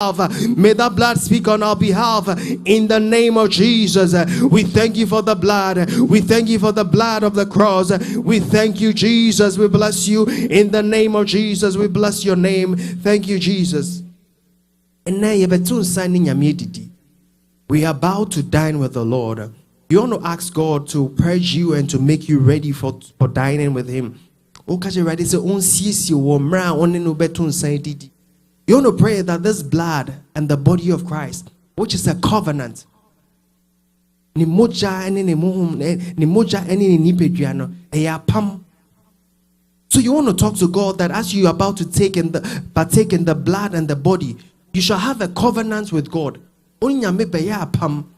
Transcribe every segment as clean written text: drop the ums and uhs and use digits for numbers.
May that blood speak on our behalf in the name of Jesus. We thank you for the blood. We thank you for the blood of the cross. We thank you, Jesus. We bless you in the name of Jesus. We bless your name. Thank you, Jesus. We are about to dine with the Lord. You want to ask God to purge you and to make you ready for dining with Him. You want to pray that this blood and the body of Christ, which is a covenant, so you want to talk to God that as you are about to partake in the blood and the body, you shall have a covenant with God. That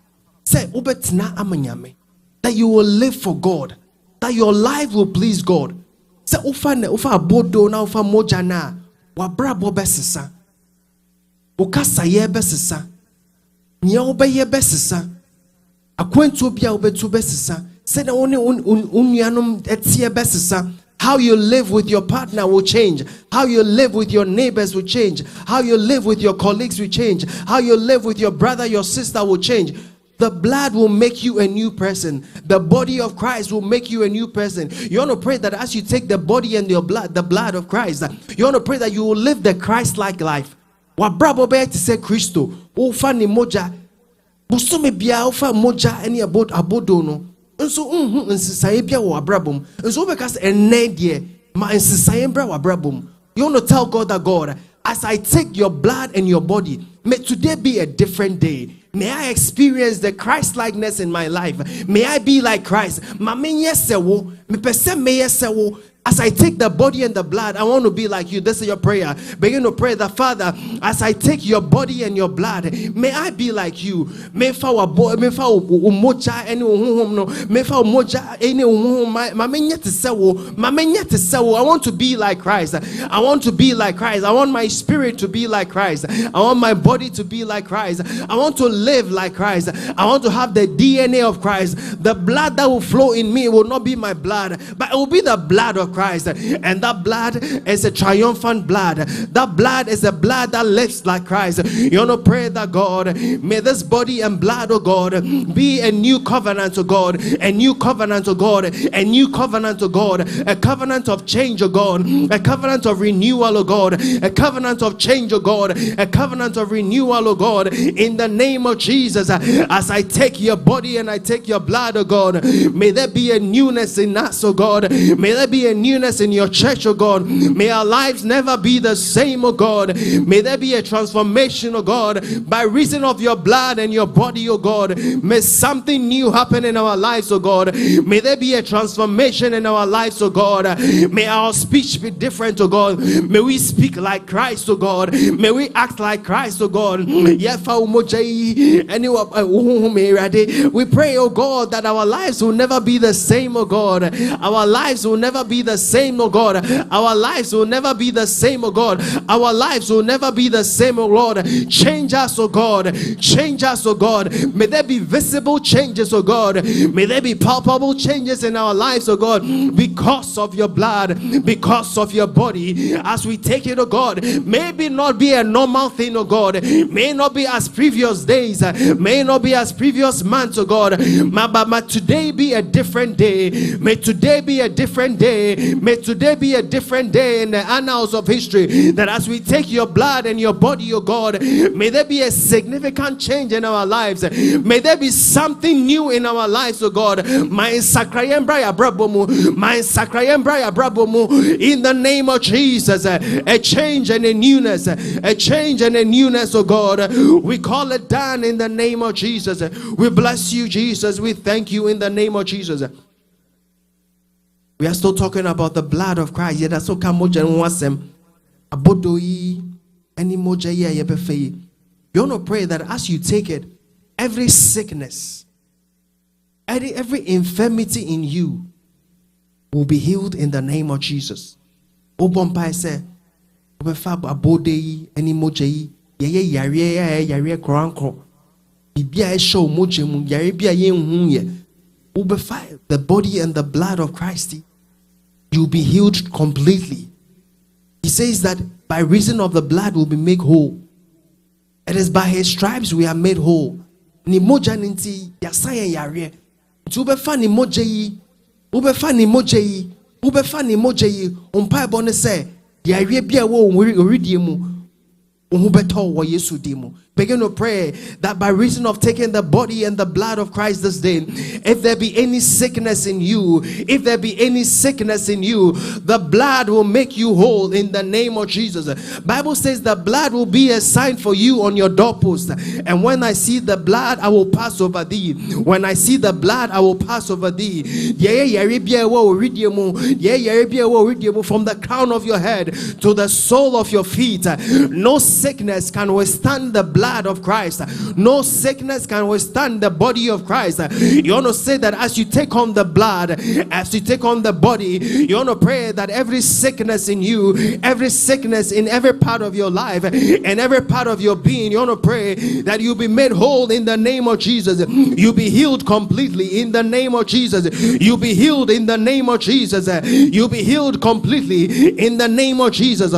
you will live for God, that your life will please God. Ukasa ye besisa nya obeye besisa akwentu bia obetu besisa say na one unuanom etie besisa. How you live with your partner will change. How you live with your neighbors will change. How you live with your colleagues will change. How you live with your brother, your sister will change. The blood will make you a new person. The body of Christ will make you a new person. You want to pray that as you take the body and your blood, the blood of Christ, you want to pray that you will live the Christ-like life. Wabrabo be to say Christo. Ufa ni moja. Busume bia ufa moja any abodo no. Nso nsisaye bia wabrabom. Nso because enedie ma nsisaye bra wabrabom. You want to tell God that God, as I take your blood and your body, may today be a different day. May I experience the Christ-likeness in my life. May I be like Christ. As I take the body and the blood, I want to be like you. This is your prayer. Begin to pray that, Father, as I take your body and your blood, may I be like you. I want to be like Christ. I want to be like Christ. I want my spirit to be like Christ. I want my body to be like Christ. I want to live like Christ. I want to have the DNA of Christ. The blood that will flow in me will not be my blood, but it will be the blood of Christ. And that blood is a triumphant blood. That blood is a blood that lives like Christ. You want to pray that, God, may this body and blood, oh God, be a new covenant, oh God, a new covenant, oh God, a new covenant, oh God, a covenant of change, oh God, a covenant of renewal, oh God, a covenant of change, oh God, a covenant of renewal, oh God, in the name of Jesus. As I take your body and I take your blood, oh God, may there be a newness in us, oh God. May there be a newness in your church, oh God. May our lives never be the same, oh God. May there be a transformation, oh God, by reason of your blood and your body, oh God. May something new happen in our lives, oh God. May there be a transformation in our lives, oh God. May our speech be different, oh God. May we speak like Christ, oh God. May we act like Christ, oh God. We pray, oh God, that our lives will never be the same, oh God. Our lives will never be the same, oh God. Our lives will never be the same, oh God. Our lives will never be the same, oh Lord. Change us, oh God. Change us, oh God. May there be visible changes, oh God. May there be palpable changes in our lives, oh God, because of your blood, because of your body. As we take it, oh God, maybe not be a normal thing, oh God. May not be as previous days, may not be as previous months, oh God. But today be a different day. May today be a different day. May today be a different day in the annals of history. That as we take your blood and your body, oh God, may there be a significant change in our lives. May there be something new in our lives, oh God. My sakrayembra abrabomu, my sakrayembra abrabomu, in the name of Jesus. A change and a newness, a change and a newness, oh God. We call it done in the name of Jesus. We bless you, Jesus. We thank you in the name of Jesus. We are still talking about the blood of Christ. Yeah, that's so kamoja nwasem. Abodoi any moja yeah yebefei. You want to pray that as you take it, every sickness, every infirmity in you will be healed in the name of Jesus. Obompai say, obefa abodei any moja ye yare kranko. Bibia show moja mu yare bia ye hunye. Obefa the body and the blood of Christ. You'll be healed completely. He says that by reason of the blood will be made whole. is by his stripes we are made whole. Ni moja ninti yasaye yare. Ubefa ni moja yi. Ubefa ni moja yi. Ubefa ni moja yi. Umpa bone se yare bia wo oridi mu. Ubeto wo Yesu dimu. Begin to pray that by reason of taking the body and the blood of Christ this day, if there be any sickness in you, if there be any sickness in you, the blood will make you whole in the name of Jesus. Bible says the blood will be a sign for you on your doorpost. And when I see the blood, I will pass over thee. When I see the blood, I will pass over thee. From the crown of your head to the sole of your feet, no sickness can withstand the blood of Christ. No sickness can withstand the body of Christ. You want to say that as you take on the blood, as you take on the body, you want to pray that every sickness in you, every sickness in every part of your life and every part of your being, you want to pray that you'll be made whole in the name of Jesus. You'll be healed completely in the name of Jesus. You'll be healed in the name of Jesus. You'll be healed completely in the name of Jesus.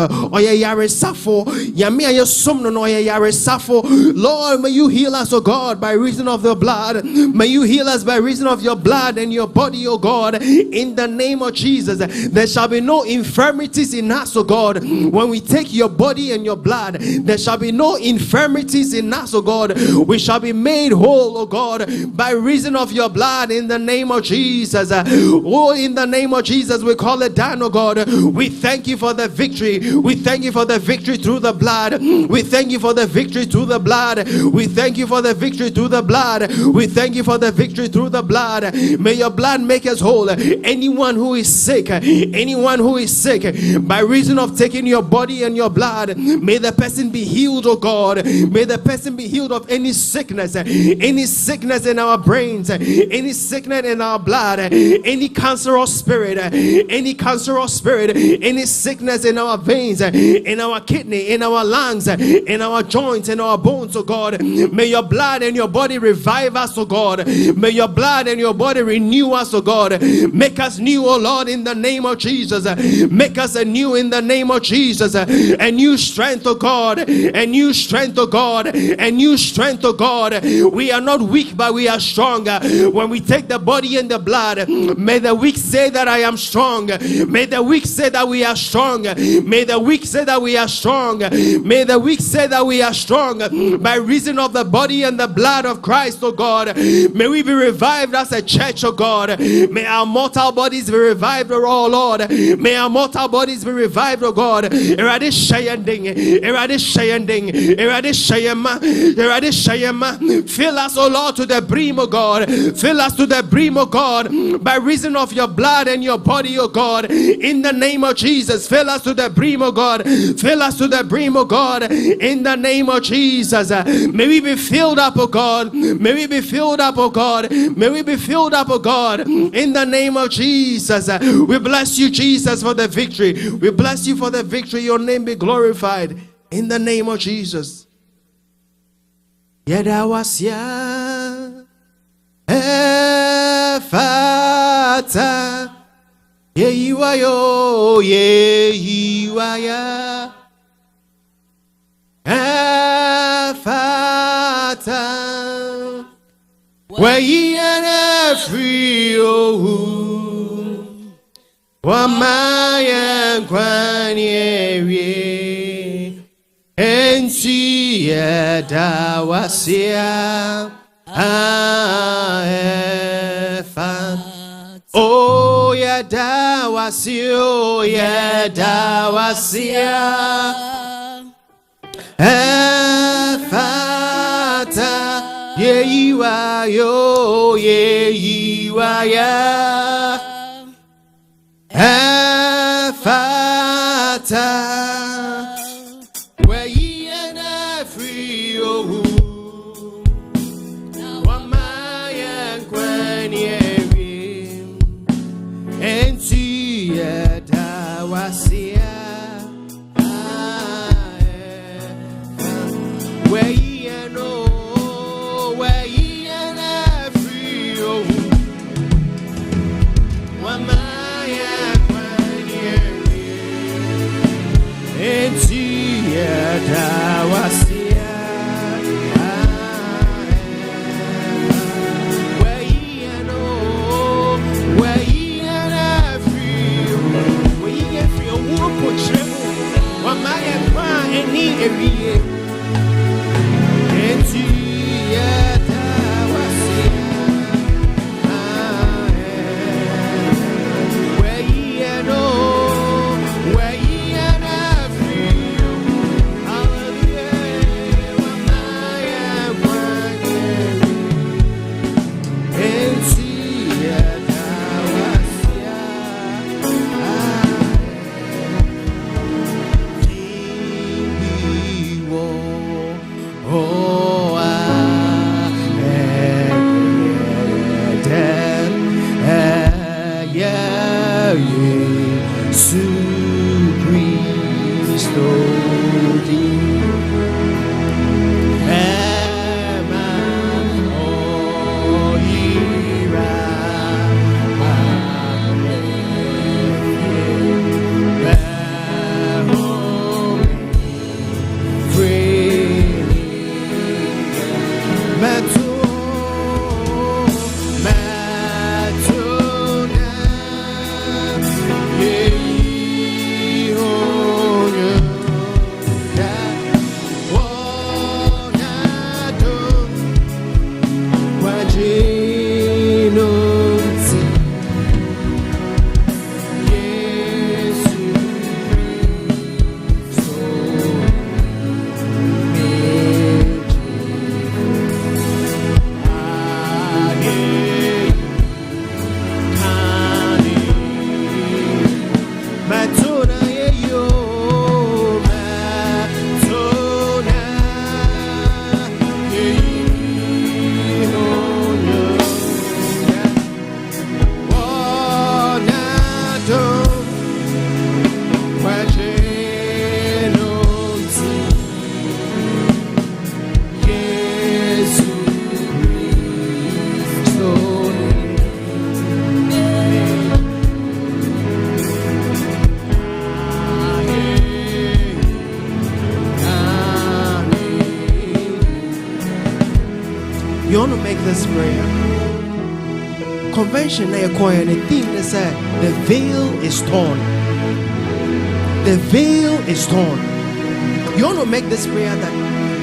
Lord, may you heal us, oh God, by reason of the blood. May you heal us by reason of your blood and your body, oh God, in the name of Jesus. There shall be no infirmities in us, oh God. When we take your body and your blood, there shall be no infirmities in us, oh God. We shall be made whole, oh God, by reason of your blood in the name of Jesus. Oh, in the name of Jesus, we call it down, oh God. We thank you for the victory. We thank you for the victory through the blood. We thank you for the victory through the blood. We thank you for the victory through the blood. We thank you for the victory through the blood. May your blood make us whole. Anyone who is sick, by reason of taking your body and your blood, may the person be healed, oh God. May the person be healed of any sickness in our brains, any sickness in our blood, any cancerous spirit, any sickness in our veins, in our kidney, in our lungs, in our joints, in our bones, oh God. May your blood and your body revive us, oh God. May your blood and your body renew us, oh God. Make us new, oh Lord, in the name of Jesus. Make us anew in the name of Jesus. A new strength, oh God. A new strength, oh God. A new strength, oh God. We are not weak, but we are strong. When we take the body and the blood, may the weak say that I am strong. May the weak say that we are strong. May the weak say that we are strong. May the weak say that we are strong by reason of the body and the blood of Christ, oh God. May we be revived as a church, oh God. May our mortal bodies be revived, oh Lord. May our mortal bodies be revived, oh God. Fill us, oh Lord, to the brim, oh God. Fill us to the brim, oh God, by reason of your blood and your body, oh God. In the name of Jesus, fill us to the brim, oh God. Fill us to the brim, oh God. In the name of Jesus, may we be filled up, oh God. May we be filled up, oh God. May we be filled up, oh God. In the name of Jesus, we bless you, Jesus, for the victory. We bless you for the victory. Your name be glorified. In the name of Jesus. Yedawasya Efata Yeyiwayo Yeyiwaya Efata Wayiyana free oh Wamaya Kwanyeri Enti Yedawasya Efata Oh Yedawasya Oh Yedawasya Efata Yeyiwayo Yeyiwaya Efata where ye and I free oh Wamaya Kwanyeri Enti Yedawasya where ye and oh where ye and I free oh Wamaya Kwanyeri Enti Yedawasya Oh, yeah, Yesu Christo. You want to make this prayer. Convention na and the theme is that the veil is torn. The veil is torn. You want to make this prayer that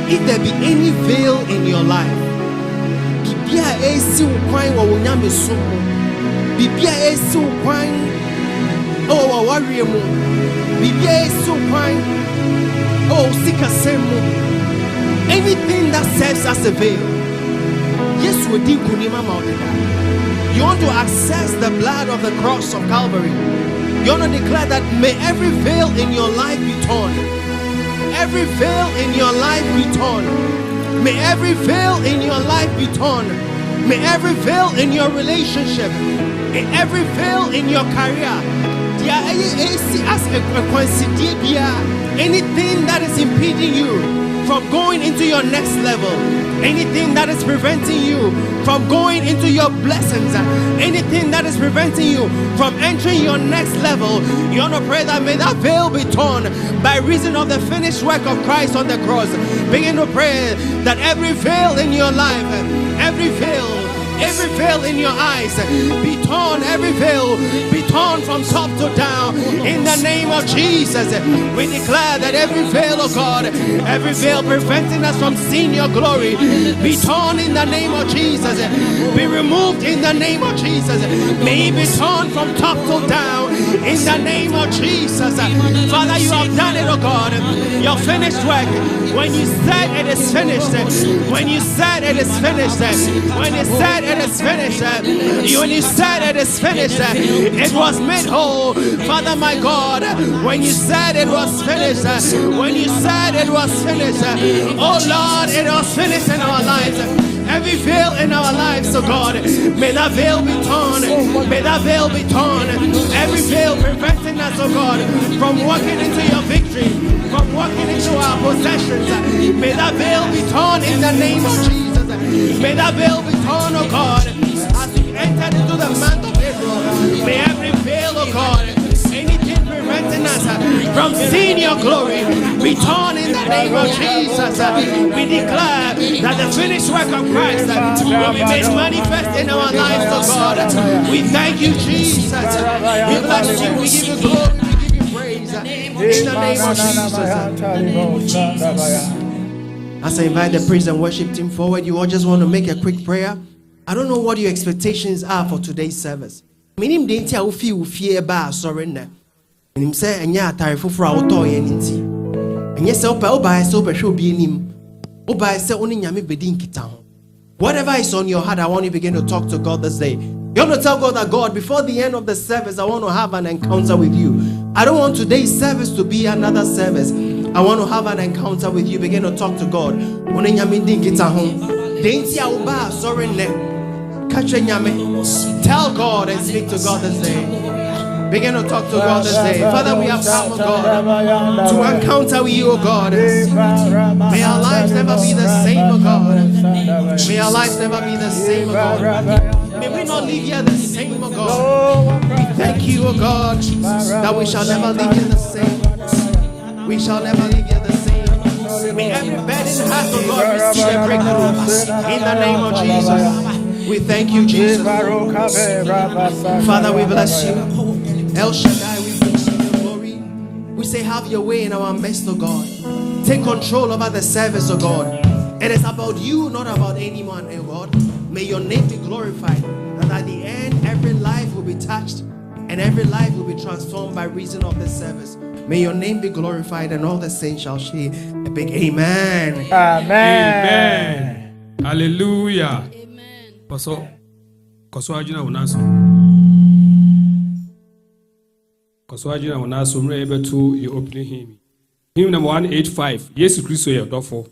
if there be any veil in your life, bibia esi ukwan wo nyame so bibia esi ukwan o warrior mu bibia esi ukwan o sikasemu, anything that serves as a veil. Yes, we did kunima maudida. You want to access the blood of the cross of Calvary. You want to declare that may every veil in your life be torn. Every veil in your life be torn. May every veil in your life be torn. May every veil in your relationship, may every veil in your career, anything that is impeding you from going into your next level, anything that is preventing you from going into your blessings, anything that is preventing you from entering your next level, you want to pray that may that veil be torn by reason of the finished work of Christ on the cross. Begin to pray that every veil in your life, every veil in your eyes be torn, every veil be torn from top to down in the name of Jesus. We declare that every veil, oh God, every veil preventing us from seeing your glory be torn in the name of Jesus, be removed in the name of Jesus. May it be torn from top to down in the name of Jesus. Father, you have done it, oh God, your finished work. When you said it is finished, when you said it is finished, when you said it is finished, when you said it is finished, it was made whole. Father, my God, when you said it was finished, when you said it was finished, oh Lord, it was finished in our lives. Every veil in our lives, oh God, may that veil be torn. May that veil be torn. Every veil preventing us, oh God, from walking into your victory, from walking into our possessions, may that veil be torn in the name of Jesus. May that veil be torn, oh God, as we enter into the month of April. May every veil, oh God, anything preventing us from seeing your glory be torn in the name of Jesus. We declare that the finished work of Christ will be made manifest in our lives, oh God. We thank you, Jesus. We bless you. We give you glory. We give you praise. In the name of Jesus. As I invite the praise and worship team forward, you all just want to make a quick prayer. I don't know what your expectations are for today's service. Minim de ntia wo fie ba surrender. Minim say enya atare foforo a woto ye nti. Enye se oba se obehwe obi enim. Oba se oni nyame bedi nkita ho. Whatever is on your heart, I want you to begin to talk to God this day. You want to tell God that, God, before the end of the service, I want to have an encounter with you. I don't want today's service to be another service. I want to have an encounter with you. Begin to talk to God. Tell God and speak to God this day. Begin to talk to God this day. Father, we have come, God, to encounter with you, God. May our lives never be the same, God. May our lives never be the same, God. May we not leave here the same, God. We thank you, God, that we shall never leave here the same. We shall never leave here the same. May every burden heart, God, receive a breakthrough in the name of Jesus. We thank you, Jesus. Father, we bless you. El Shaddai, we bring you the glory. We say, have your way in our midst, oh God. Take control over the service, oh God. It is about you, not about anyone, oh God. May your name be glorified. That at the end, every life will be touched and every life will be transformed by reason of this service. May your name be glorified, and all the saints shall say a big amen. Amen. Hallelujah. Amen. Koso ajina unaso. Koso ajina unaso. Mre ebe to you opening hymn. Hymn number 185. Yesu Kristo ye dofo.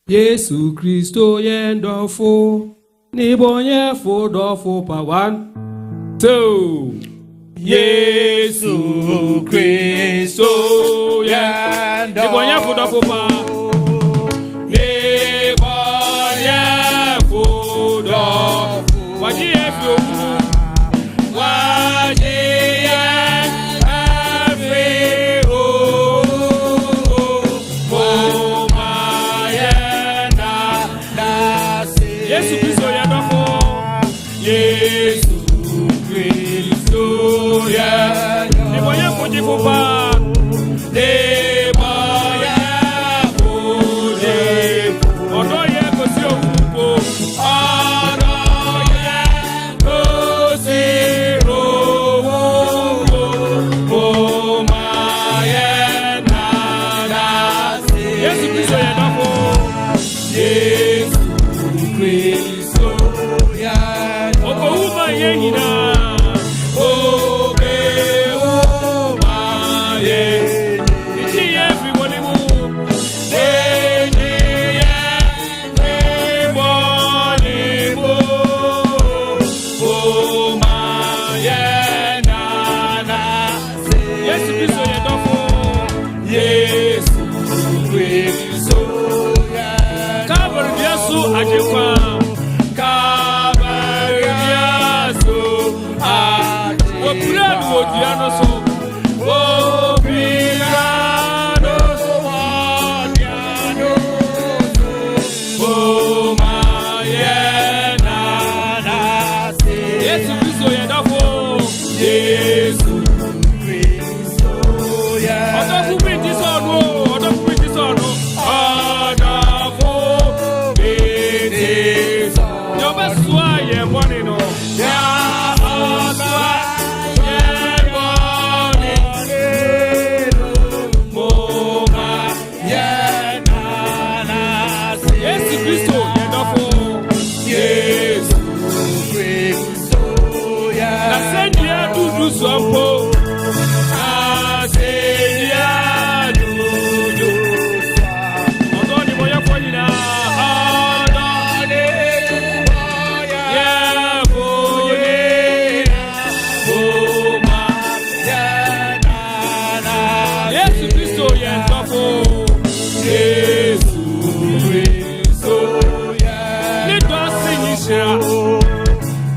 Yesu Kristo ye dofo. Ni bonye fo dofo pa 1, 2. Yesu Kristo ye dofo. Ni bonye fo dofo pa. Ni bonye fo dofo. Waji e fi oku. Waji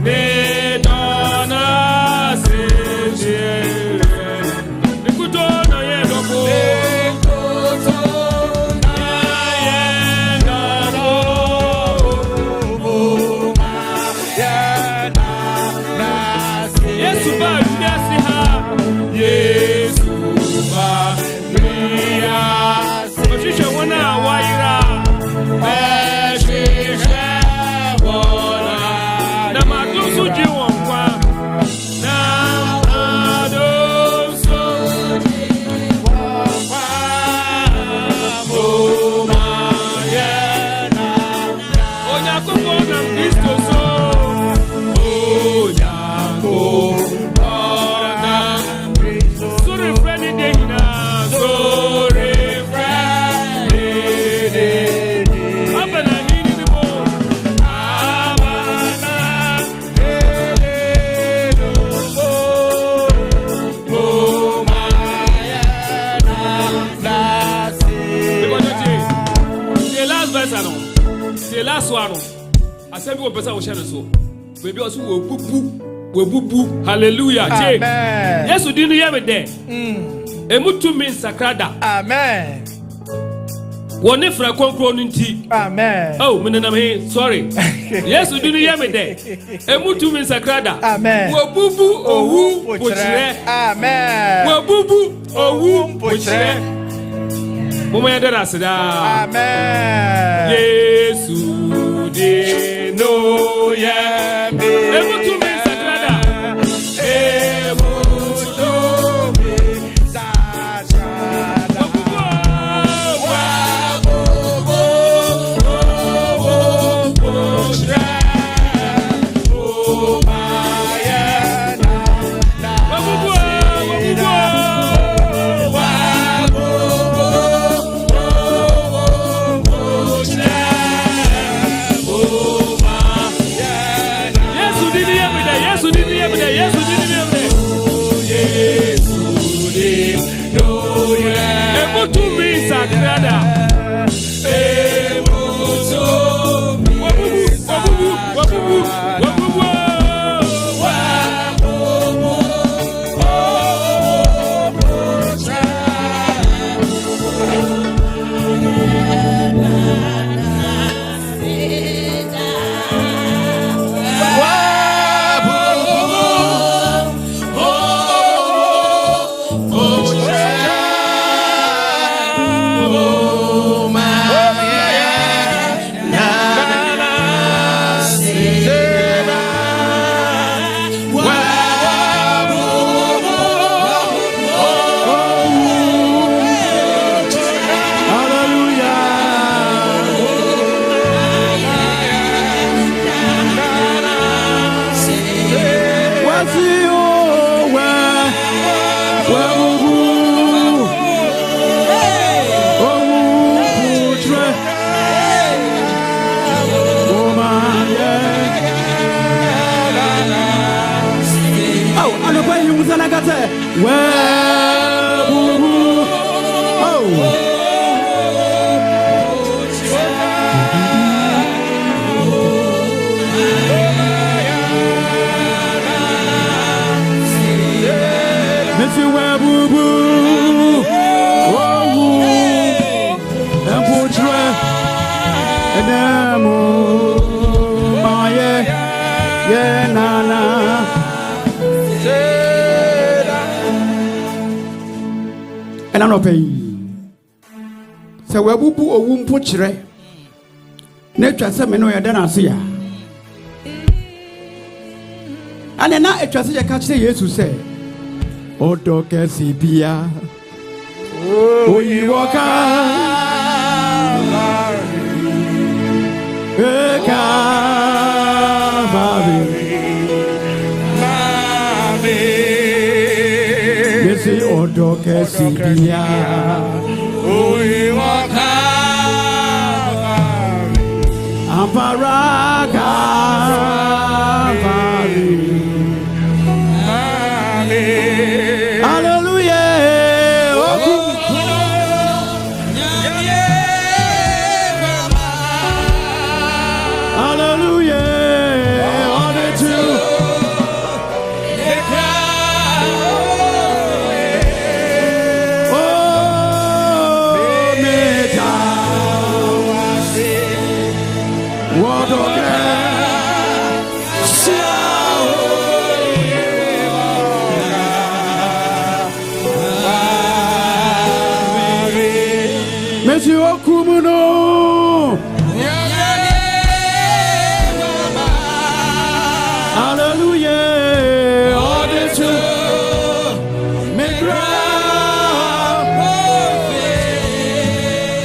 Me dona se The last one. I said we person will share so. Baby also we bubu. Hallelujah. Amen. Yes, we didn't hear me there. Emutu means sakrada. Amen. One if I nti. Amen. Oh, me sorry. Yes, we didn't hear me there. Emutu means sakrada. Amen. We bubu owu pochire. Amen. We bubu owu pochire. Mama ya dara sada. Amen. Yesu de no ya me. Emutu means sakrada. Emutu means sakrada. And I'm not paying. So we will put a womb pochre. Nature said, "Me know you done as here." And then now it was a catch the Jesus say, "O doke sibia, o you walk Odoke sibia, uiwaka, amparaka, hallelujah, hallelujah, all the two. Monsieur Okumuno, hallelujah, all the truth, make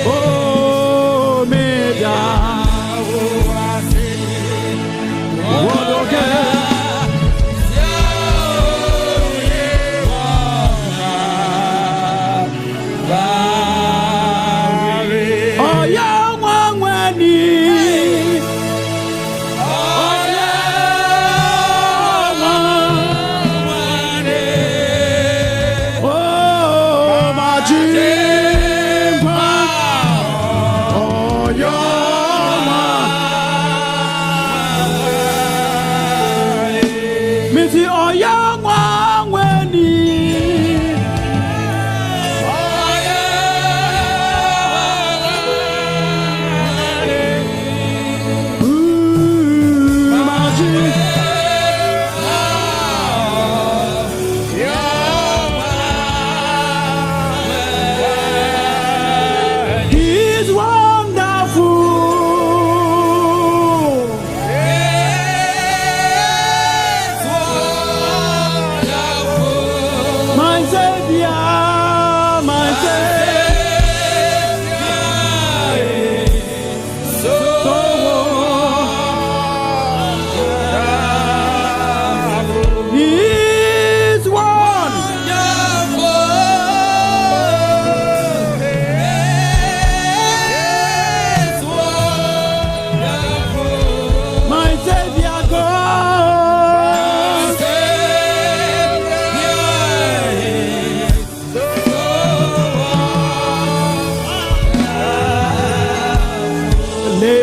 oh, me Missy or young one when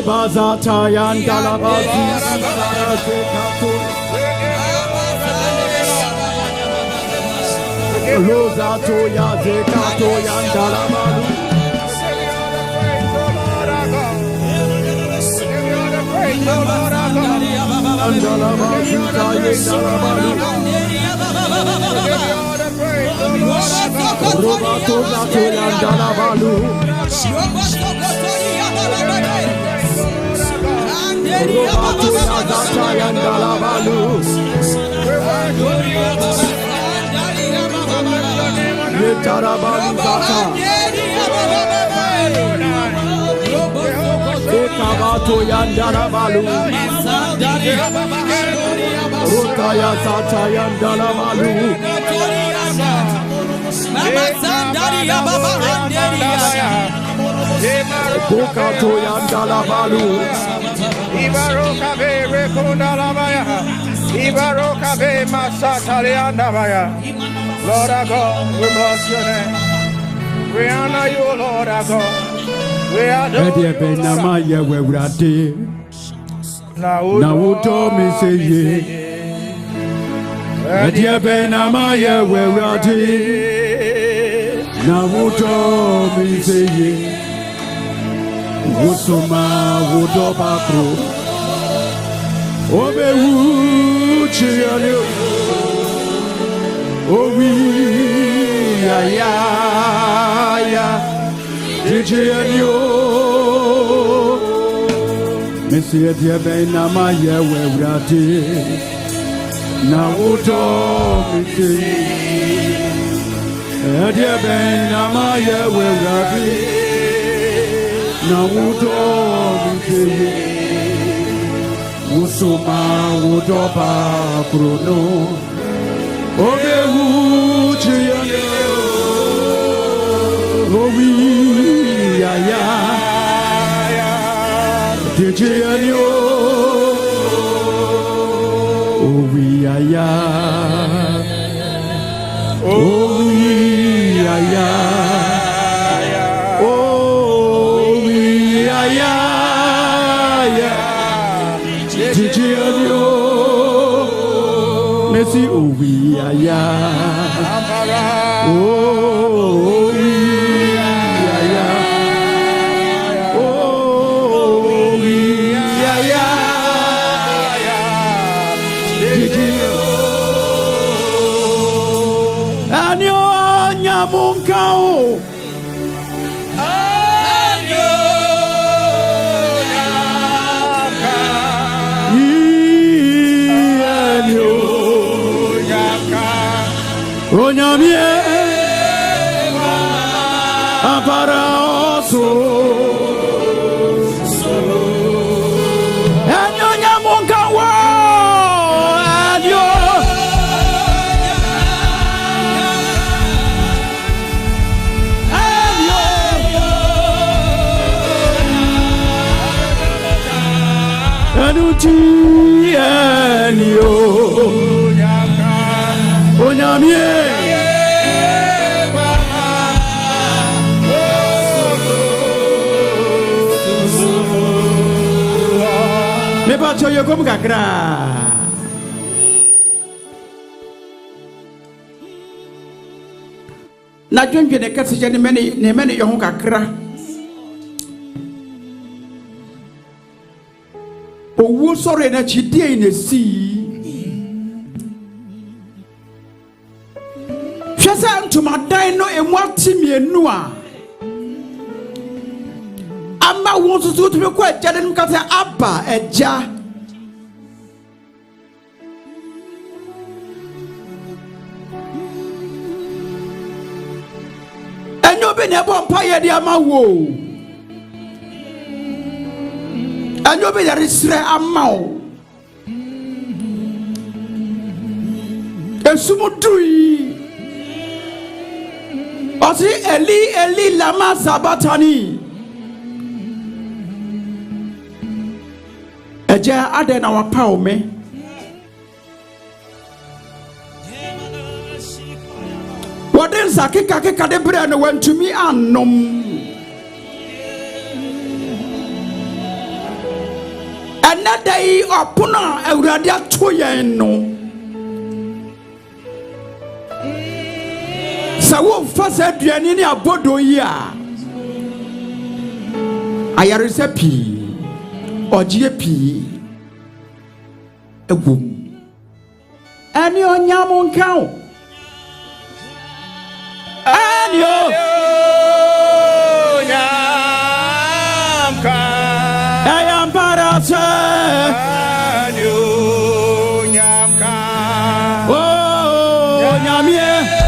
Bazata yandala bazi Lozato ya zekato yandala balu Andala bazi yandala balu Robato zato yandala balu Robato yazata yandala balu Yetarabalu zata Ekabato yandala balu Rota yazata yandala balu Bokato yandala balu Ibaroka be rekondala baya. Ibaroka be masatalianda baya. Lord our God, we bless your name. We honor you, Lord our God. We adore you, Lord our God. Now to me say ye. Edia benamaya werati. Now to me say ye. Wosoma wodobakro Obewu chiyalio Owi ya chiyalio Messiah diabe na maye wewrati Na wodo miti Diabe na maye wewrati Na wudo mkeye Wusuma wudoba krono Oge wuchiyane Owi yaya Dijiyane Owi yaya Owi yaya Messi owi aya owi aya owi aya anyo nyamunkao Onyamie apara oso Enyo nyamunka wo Enyo Enuti Enyo Onyamie Me bacho yo kom kakra na dwendwe ne kase je ne mene ye ho kakra owu sore na chidie ne si hwesa ntomadan no emu atimienu a ama wo susu to ko agya de nkase aba agya enyo be ne bo mpa ye de ama wo enyo be yare sire ama wo esumudui osi eli lama sabatani eja ade na wapao me waden sakika de bre no wantumi annom anadai opuna awurade ato yen no sawo fasa aduane ni abodo yi a ayarese pi ogie pi egum ani onyamo nkan ani onyamka ayam parase ani onyamka oh onyamie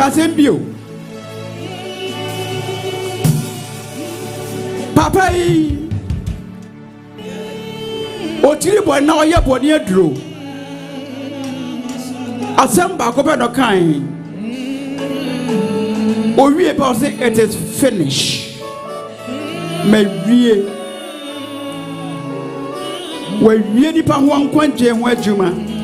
Asembio papa yi otiri boy na oye boni aduro asamba ko be no kan o wie be say it is finished me wie we wie ni pa ho ankwanje ho adwuma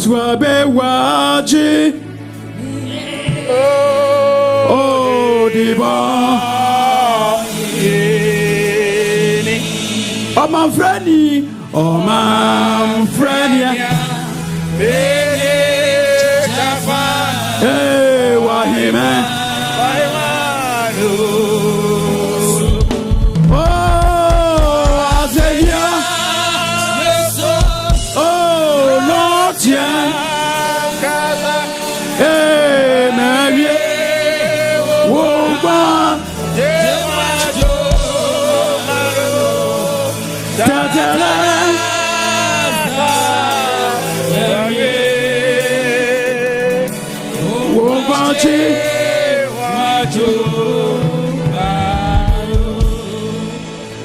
Swabe waji oh diba oh my friendly hey wahime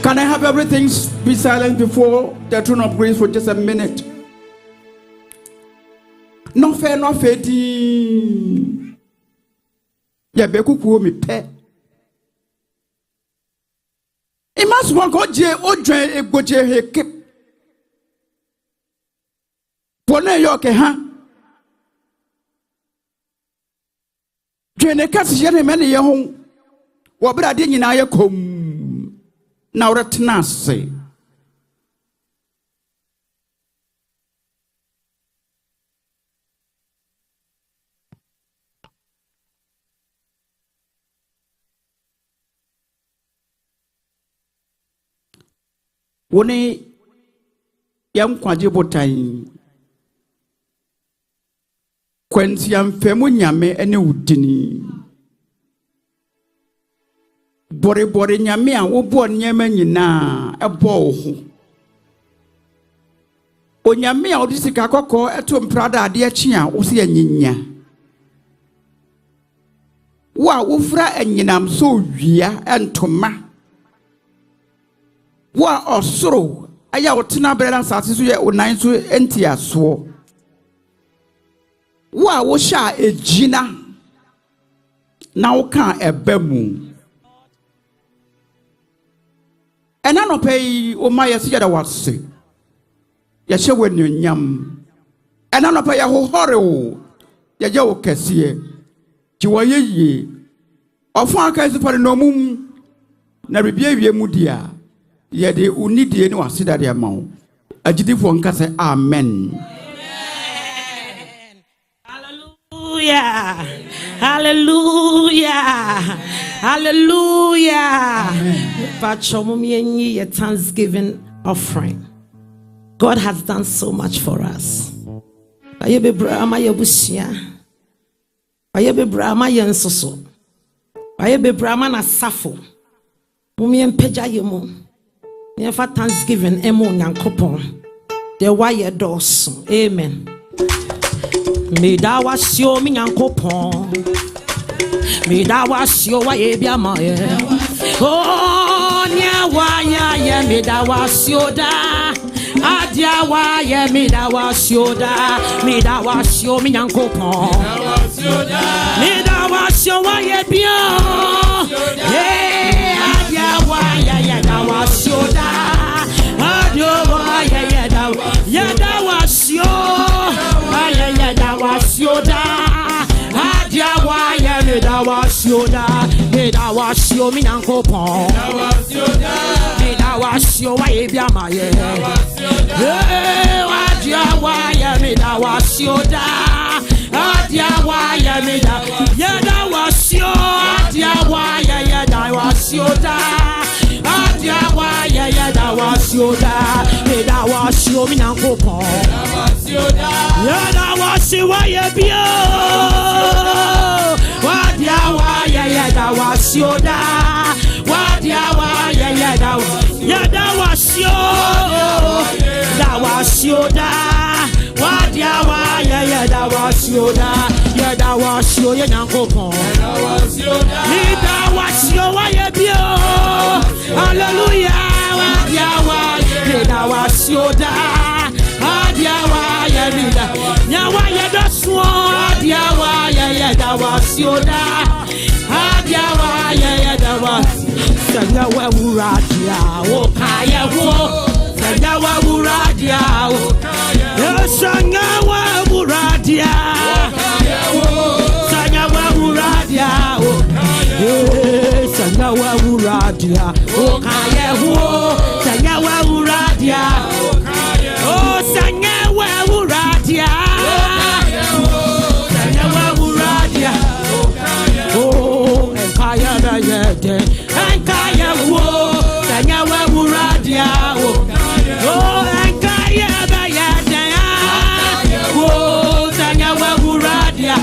Can I have everything be silent before the throne of grace for just a minute? No fair, no fair. Yeah, Beku me pet. It must want go je o dren e goje he kip. Pone yoke ha. Jene kasi jene meni yehon. Wabra di nyina ye kom. Na uretena ase. Wone yam kwaje botan kwanti yam femu nyame ene udini bore nyame a wo bo nyama nyina ebo ho onyame a odi sika kokko eto mprada ade achi a wo se anyinya wo fura anyinam so wia entoma wa osoro aya otena brela sase so ye onan so entiaso wa wo sha ejina na wo kan ebamu ena no pay o ma ye se da wase ye hye wanunyam ena no pay ho hore o ye je wo kese ti wo ye yi ofo aka se pare no mum na bibia wie mu dia yede unidie ni wasida de ma wo agidifo nka se amen. Hallelujah. Hallelujah. Hallelujah. Thanksgiving offering. God has done so much for us. Ayebe brama yebusia. Ayebe brama yensoso. Ayebe brama na safo. Mumie mpeja yemu. Never Thanksgiving emo nyankopon. The wire doors. Amen. Me da wasio mi nyankopon. Me da wasio wa ebia ma ye. Oh nya wa ya me da wasio da. Adia wa ye me da wasio da. Me da wasio mi nyankopon. Me da wasio wa ye bia. Hey adia wa ya da wasio da. Adia wa ya da. Ya da wasio. Ya da wasioda adia wa ya me da wasioda me da wasio mi nankopon me da wasio wa e bia ma ye adia wa ya me da wasioda adia wa ya me da wasio adia wa ya da wasioda adia wa ya da wasioda me da wasio mi nankopon ya da wasio wa ye bia wadia wa ya da wasioda wadia wa ya da wasio da wasioda wadia wa ya da wasioda ya da wasio ye nyankopon ni da wasio wa ye bia hallelujah wadia wa ya da wasioda adia wa ya mida nyawa ya da so adia wa ya da wasioda adia wa ya da was sanya wa uradia o kaya wo sanya wa uradia o sanya wa uradia sanya wa uradia o sanya wa uradia o kaya wo sanya wa uradia oh sanya wa uradia sanya wa uradia oh enkaya da yede enkaya wo sanya wa uradia oh enkaya da yede oh sanya wa uradia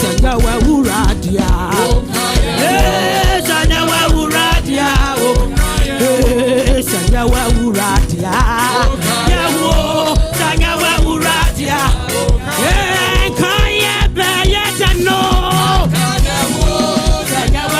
sanya wa uradia sanya wa uradia sanya wa uradia yawo sanya wa uradia kaya ba ya no sanya wa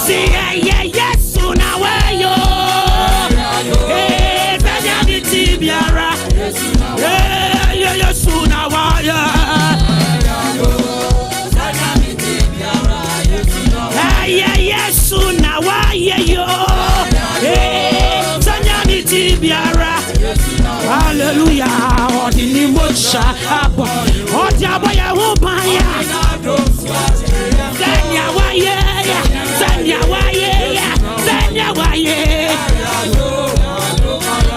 See, yes, now where you? Hey, Benjamin Tibiara. Yes, now where you? Yes, now where you? Hey, Benjamin Tibiara. Hallelujah. Oh, the Nimosha. Oh, Jabaya Wubaya. Zanya Waye. Zanya Waye. Zanya Waye.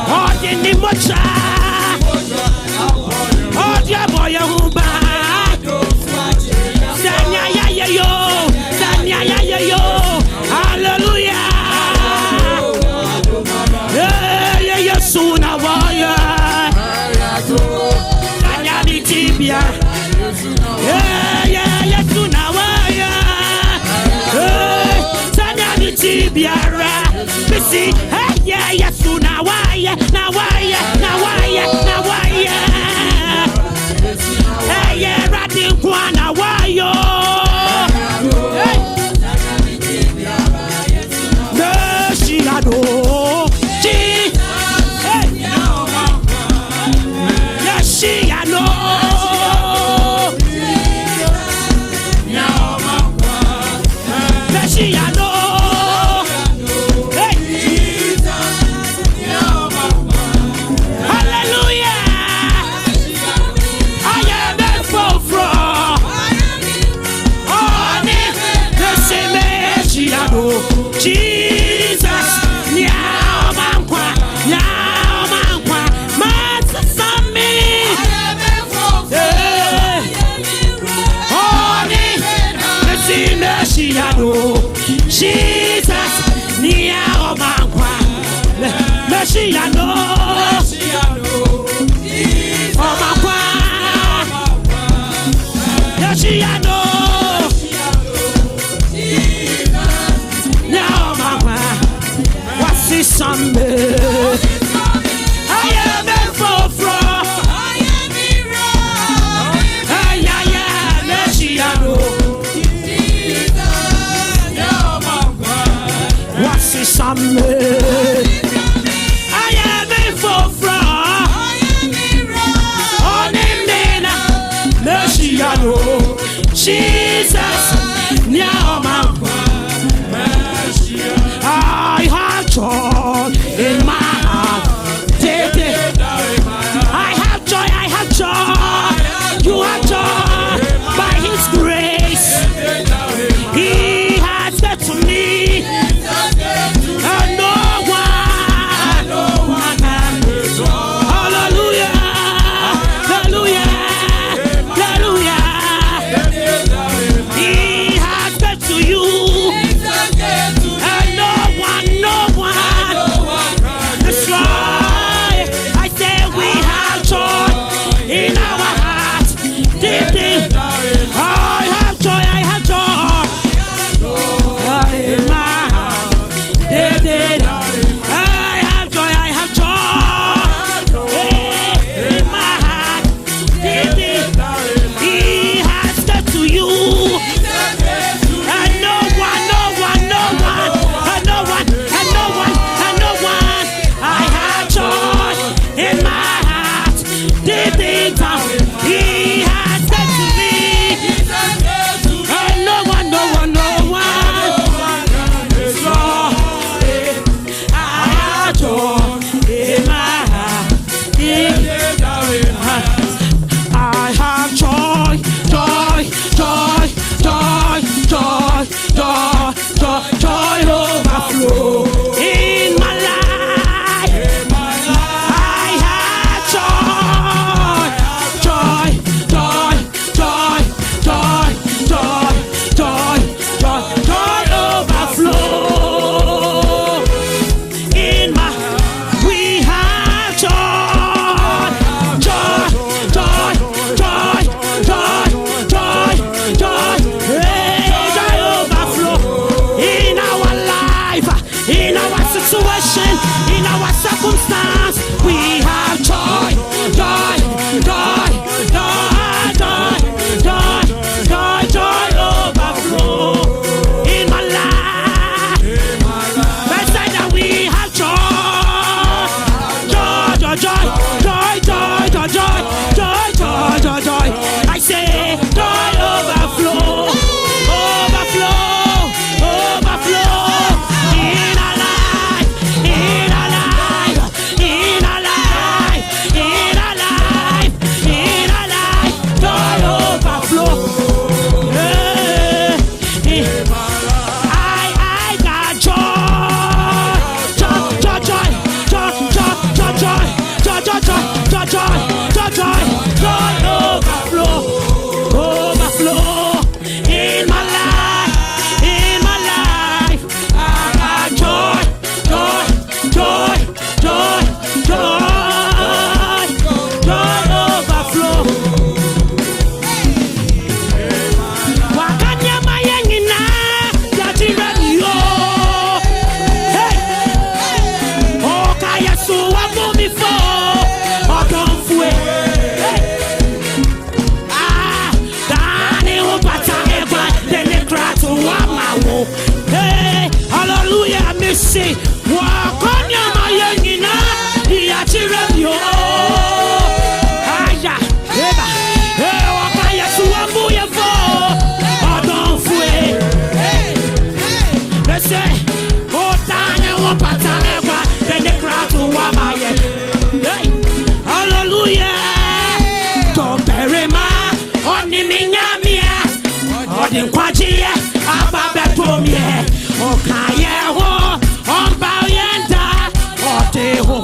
Oh, the Nimosha. Oh, Jabaya Wubaya. Zanya Yayo. Zanya Yayo. Hallelujah. Yeah, sooner wire. Tibia. Yeah, sooner wire. Tanya Tibia. Missy, yeah, sooner wire. Now wire. Yeah, Radin Kwana wire. No, she had Jesus, Nia Omankwa, Meshiano, Omankwa, Meshiano, Nia Omankwa, what's this Sunday? I am a fofro, I am a hero, Meshiano. I am a fofra. On him, Meshiano. Jesus, I have joy in my heart. I have joy. You have joy by His grace. He has said to me. No one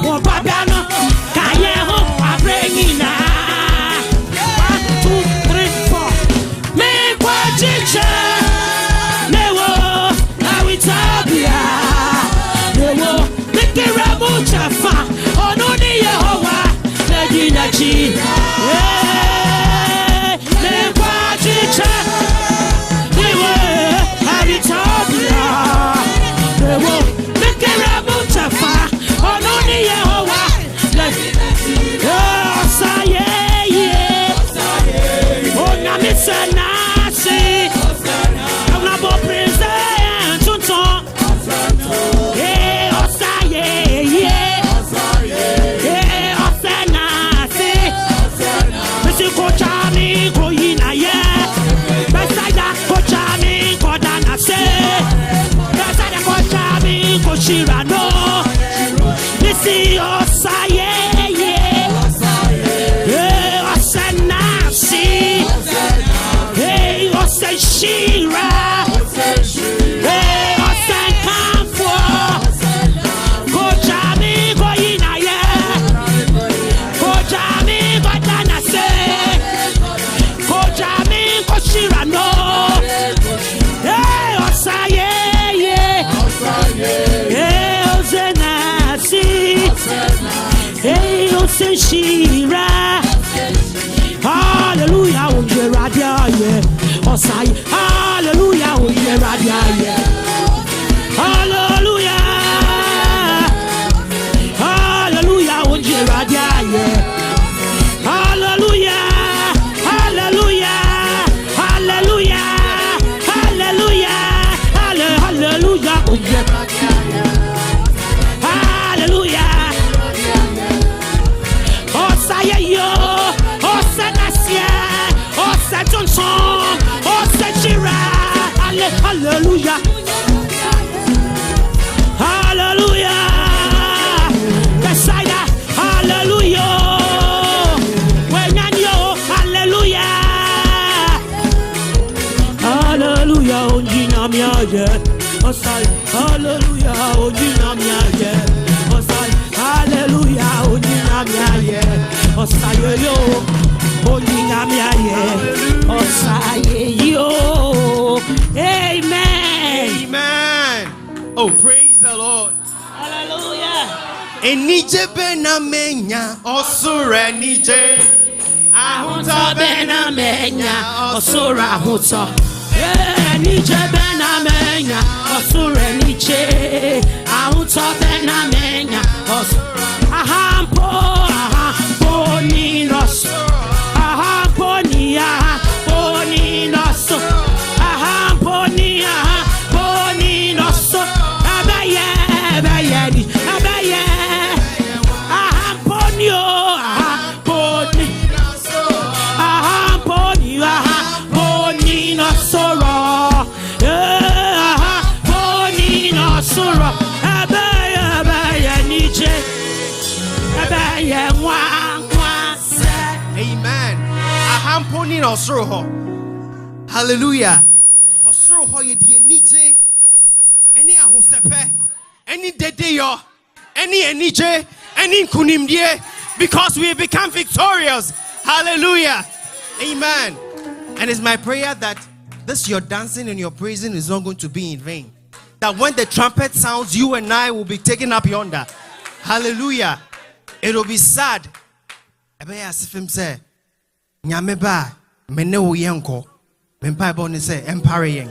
Oh, Babiano, Kayeho, I bring in 1, 2, 3, 4. Me, what teacher? Newo, I will tell you. Newo, make the rabu chafa. Oh, no, the Yehovah, the Dinachi. Me, what teacher? Newo, I will tell you. Newo, make the rabu chafa. Oh, no, the Yehovah, oh, say, yeah. Oh, na me say, na see. I'm not about present, tonton. Eh, oh, say, yeah. Eh, oh, say, na see. Missy Kocha me, Koyina, yeah. Beside Kocha me, Kodana, say. Beside Kocha me, Koshira, no. Missy, oh, say, yeah. Eh, oh, say, na see. Hey, oh, say, Shira. Hey, oh, say, Kamfo. Kocha me, Koyina, yeah. Kocha me, Kodana, say. Kocha me, Koshira, no. Hey, oh, say, yeah. Hey, oh, say, na see. Hey, oh, say, Shira. Hallelujah, oh, yeah, radia, yeah. Oh, say, hallelujah, oh, yeah, radia, yeah. Hallelujah. Hallelujah, oh, yeah, radia, yeah. Hallelujah. Hallelujah. Hallelujah. Hallelujah. Hallelujah, oh, yeah, radia, yeah. Hallelujah. Oh, say, yo. Oh, say, Nasia. Oh, say, Johnson. Oh, say, Shira. Hallelujah. Hallelujah. Beside that, hallelujah. When you, hallelujah. Hallelujah. Oh, Gina, yeah. Oh, say, hallelujah. Oh, Gina, yeah. Oh, say, hallelujah. Oh, Gina, yeah. Oh, say, yo. Oh, Gina, yeah. Oh, say, yo. Amen. Amen. Oh, praise the Lord. Hallelujah. Enije benamenya osura nije. Ahunta benamenya osura ahunta. Enije benamenya osura nije. Ahunta benamenya osura. Ahampo ninos. Ahampo ninos. Ahampo ninos. Abaye. Amen. Ahamponi na osoro ho. Hallelujah. Osoro ho ye die nije. Eni ahosepe. Eni dedeyo. Eni enije. Eni nkunimdie. Because we have become victorious. Hallelujah. Amen. And it's my prayer that this your dancing and your praising is not going to be in vain. That when the trumpet sounds, you and I will be taken up yonder. Hallelujah. It will be sad. Ebe as if him say, "Nyame ba mene wo yenko." Mempa bo ne say, "Empare yen."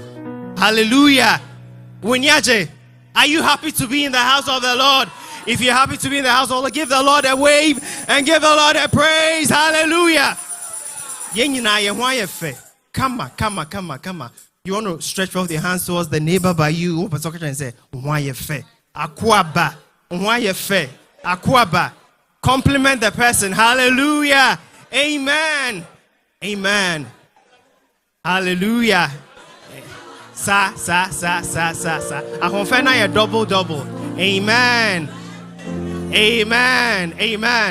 Hallelujah. Wenyaje, are you happy to be in the house of the Lord? If you're happy to be in the house of the Lord, give the Lord a wave and give the Lord a praise. Hallelujah. Yenyina ye hwan ye fe. Come on. You want to stretch forth your hands towards the neighbor by you. Open socket and say, "Hwan ye fe. Akwaba. Hwan ye fe. Akwaba." Compliment the person. Hallelujah. Amen. Amen. Hallelujah. Sa. Ahonfena ye double. Amen.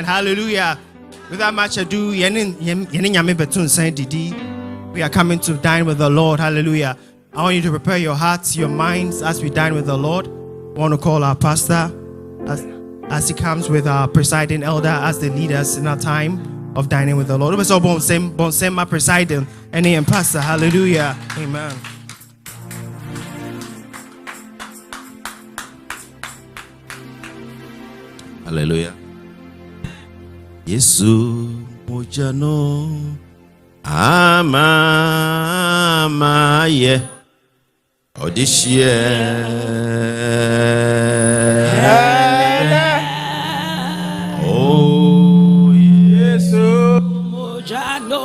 Hallelujah. Without much ado, we are coming to dine with the Lord. Hallelujah. I want you to prepare your hearts, your minds as we dine with the Lord. I want to call our pastor. as he comes with our presiding elder as they lead us in our time of dining with the Lord. So bon send my presiding and pastor. Hallelujah. Amen. Hallelujah. Yesu mojano ama ye odishie oh Yesu mojano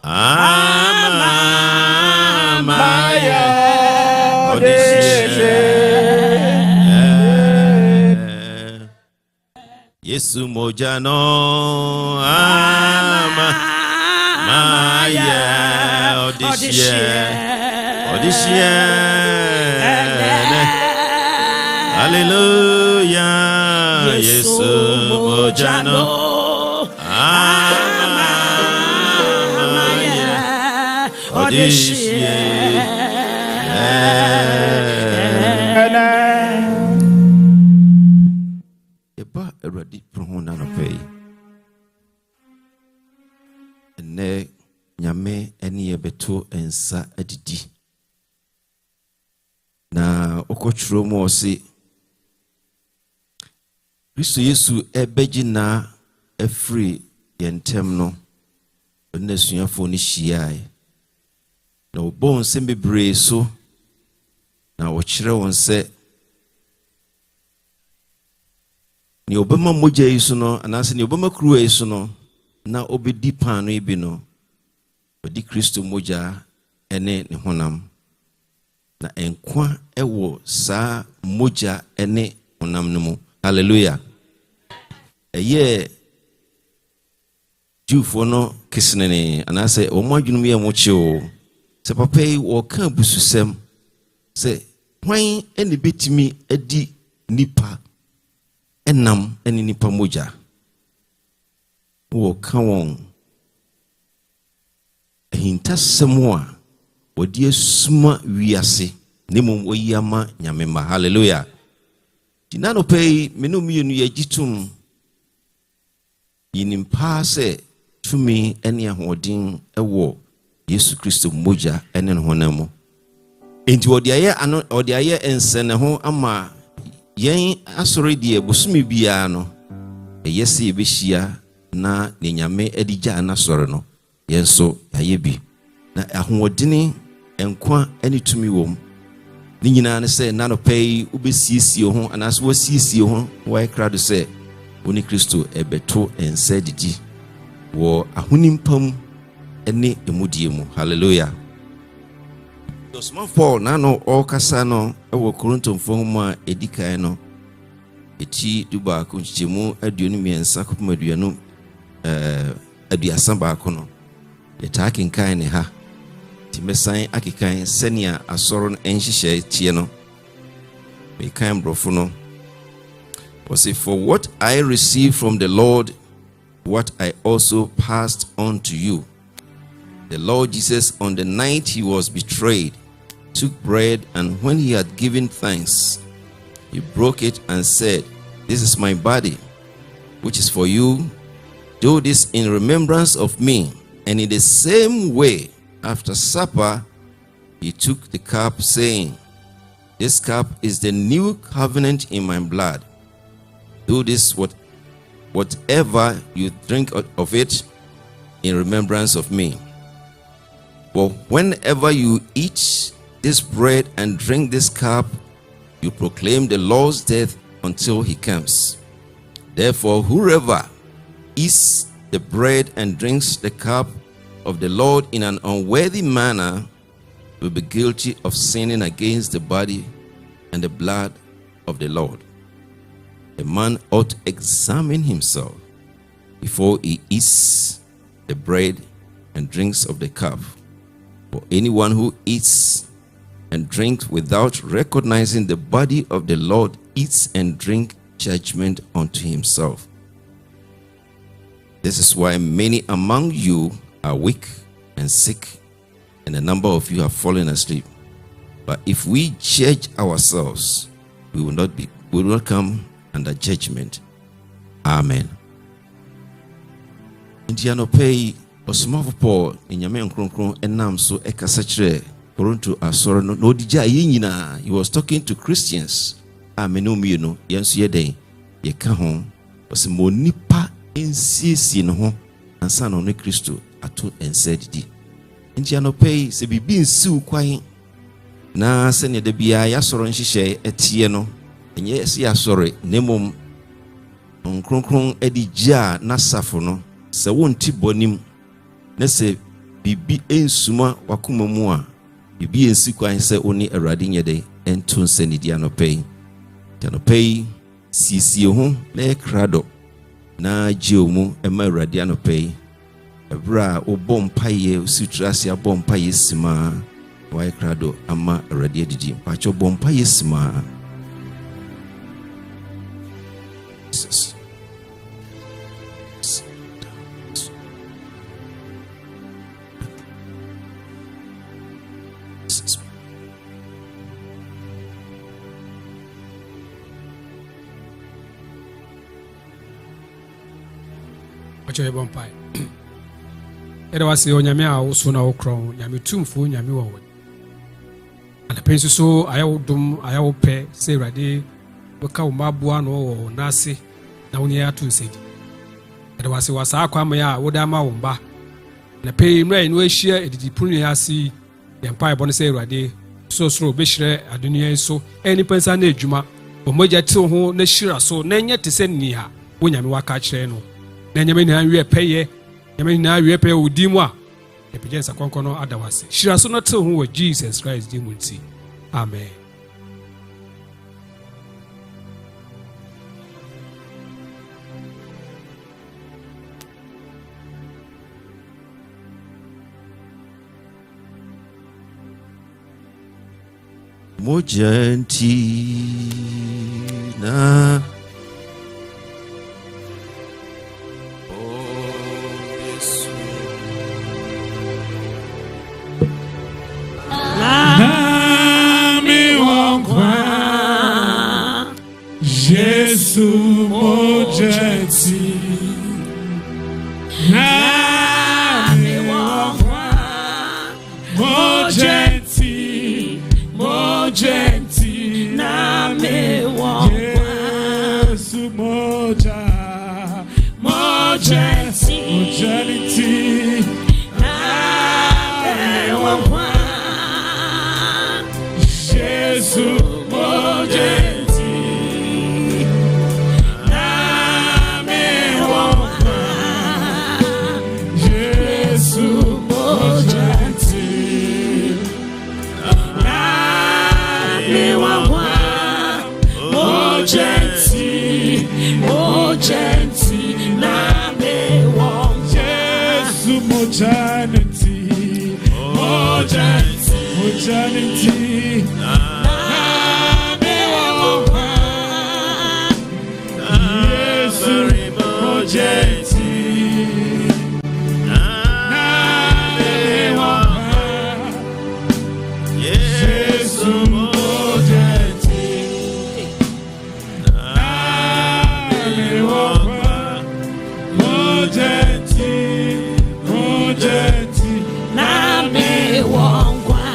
ama ye odishie Yesu mojano ama ye odishie Hallelujah. Yesu mojano ama ye odishie Eba eradi prohona no pay. Ene nyame eni ebeto ensa adidi. Na okochuro mu osi Kristo Yesu ebeji na efri yentem no onesuafo ni hyiae. Na obon se bebre so na wokyere won se ni obema moja yiso no anase ni obema kruwa yiso no na obedi pan no ibi no odi Kristo moja ene ne honam na enkwa ewo sa moja ene honam no mu. Hallelujah. Eye Jufo no kisnene anase omo adwunum ye mo cheo se papa yi wo ka bususem se hwan ene betimi adi nipa enam ene nipa moja wo ka won ehintasem a wodi asuma wiase nemum oyama nyamema. Hallelujah. Dinano pay menum yenu yagitum yinimpa se tumi ene ahodin ewo Yesu Kristo moja ene honamo enti odi aye ensene ho ama yen asori die bosumi bia no yesi ebehia na ne nyame adigya na soro no yenso yaye bi na ahodini enkwa ene tumi wom ni nyina ne se nano pay ubesiesie ho anaso wasiesie ho why crowd se oni Kristo ebeto ensa didi wo ahonimpam ene emudie mu. Hallelujah. So small Paul nano all kasa no ewo Korinto mfom edikan no eti duba kunchimu aduonu miensa kopum aduonu aduasa ba kono yetakin kan ne ha timesan akikan senia asoro enhihye tie no we kan brofo no was it for what I received from the Lord what I also passed on to you. The Lord Jesus, on the night he was betrayed, took bread, and when he had given thanks, he broke it and said, "This is my body, which is for you. Do this in remembrance of me." And in the same way, after supper, he took the cup, saying, "This cup is the new covenant in my blood. Do this whatever you drink of it in remembrance of me. For whenever you eat this bread and drink this cup, you proclaim the Lord's death until he comes. Therefore, whoever eats the bread and drinks the cup of the Lord in an unworthy manner will be guilty of sinning against the body and the blood of the Lord. A man ought to examine himself before he eats the bread and drinks of the cup. For anyone who eats and drinks without recognizing the body of the Lord eats and drinks judgment unto himself. This is why many among you are weak and sick, and a number of you have fallen asleep. But if we judge ourselves, we will not come under judgment. Amen. Indiano pay Osmov Paul in Yamen Kron and Nam so Ekasatre Toronto Asoro no dija yina. He was talking to Christians. Amenumi no yansu yeden ye ka ho osimo nipa ensiesie no ho ansa no ne Kristo ato ensedidi. Indiano pay se bibi nsiw kwan na se ne da bia ya soro nhihye etie no enye se ya soro nemom nkronkron edija na safo no se wonti bonim na se bibi ensuma wakoma mu a bibi ensi kwan se oni awrade nyede ento nsenidi anopay Janopay sisi ho na krado na jiomu ema awrade anopay ebra obom paye usutrasi abom paye sima wa krado ama awrade adidi pacho bom paye sima. Acho bompai. Era wasi onyame a wo na wo kron, nyame tumfo nyame wo. Ana penso so ayawdum ayawpe se rade waka wo mabua no wo nase na woni ato nsedi. Era wasi wasa akwa ma ya wo da ma wo mba. Na pay mra no ahia edidi punu ya si yempa ebo no se rade so be hire adunia so eni pensa na adwuma omoja te ho na hira so na nya te se ni ha wo nyame waka kire no. Na nyame ni anwe peye nyame ni anwe peye odimu a epijensa konkono adawase shira so no te ho wa Jesus Christ dimu nti amen. Mojanti na Jesus mojanti na me mojanti na me Jesus mojanti na me Jesus mojanti Mojanti na me wonwa Yesu mojanti na me wonwa Yesu mojanti na me wonwa mojanti na me wonwa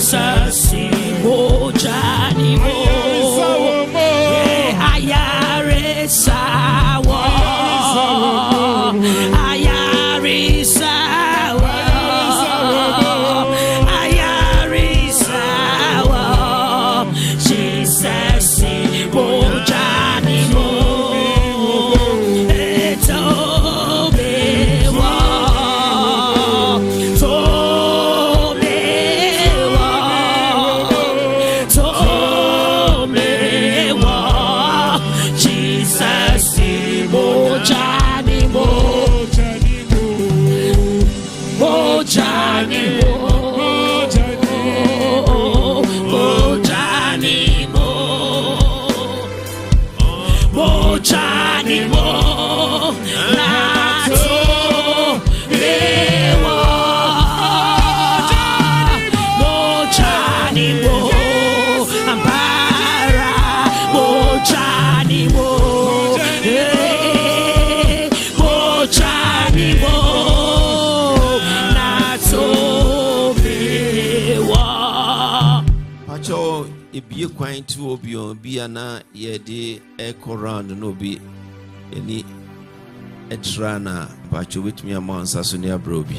Jesus, Mojani Mo, Ayare Sawa, Ayare Sawa, Ayare Sawa, Jesus, Mojani Mo, ebie kwan to obi ana yede echo round no bi eni etrana bacho with me amansa so ne abrobi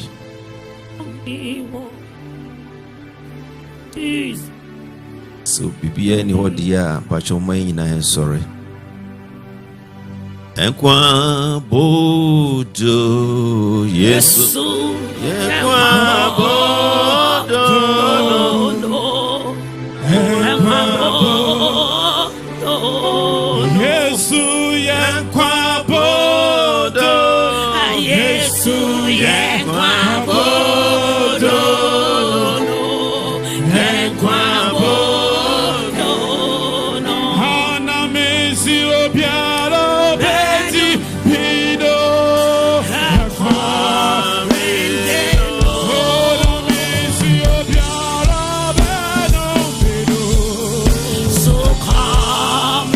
so bibia ni hodia bacho man nyina sorry enkwa bodo yesu enkwa bodo Yesu yenkwa bodo, Yesu yenkwa bodo, yenkwa bodo. Hana mesi obiara beti pido, yenkwa bodo. Hana mesi obiara beno pido. So come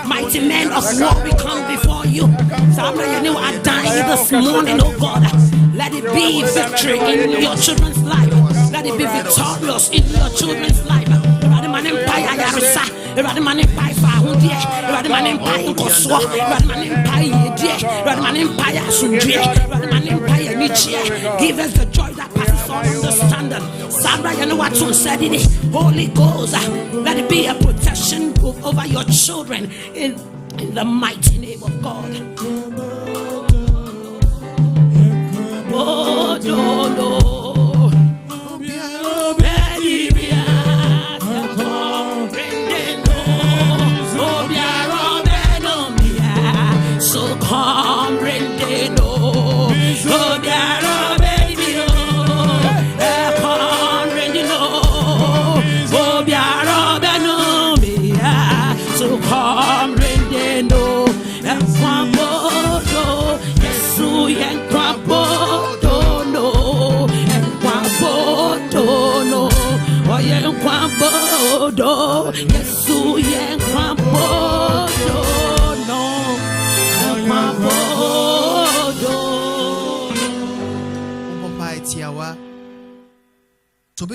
mighty men of war, we come before you. You are dying this morning, oh God. Let it be victory in your children's life. Let it be victorious in your children's life. Give us the joy that passes all understanding. Sandra, you know what you said in it. Holy Ghost, let it be a protection over your children in the mighty name of God. Oh, no, no. So come, baby, no. Oh, baby, no. Come, baby, no. Oh, baby, no. So come, baby, no. Yes, you ain't no.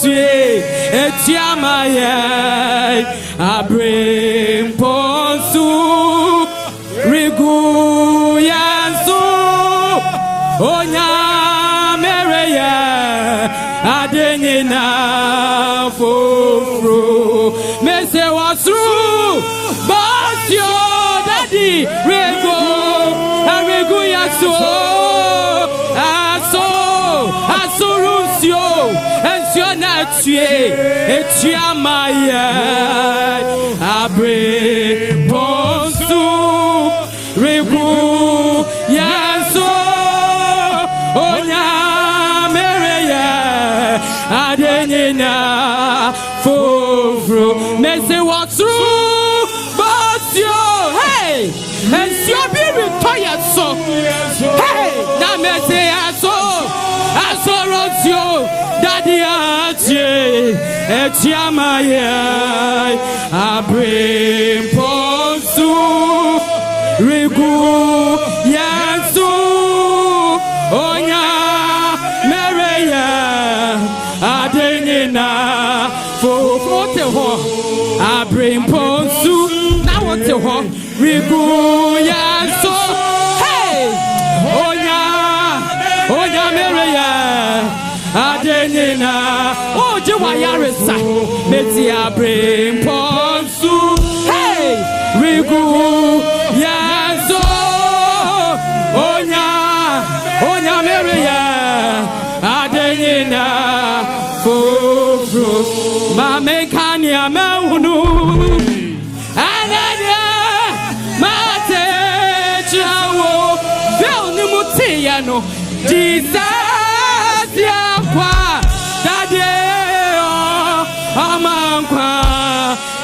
tue etiamaya abrim ponsu rigu yansu onya mereya adenina fofro mese wasru basio daddy rigu yasu asurusio ensiona tue etiamaya abre ponsu rigu yaso onya mereya adenina fofro mese watru basio hey ensio bi retire so hey na mese aso asorosio daddy atie etiamaya abrim ponsu rigu yansu onya mereya adenina fofote ho abrim ponsu na wote ho rigu yansu hey onya mereya adenina oje wayaresa meti abrim ponsu hey rigu yazo onya mereya adenina fofro mame kania mehunu anania mate chawo vel ni mutia no Jesus yakwa dadie amankwa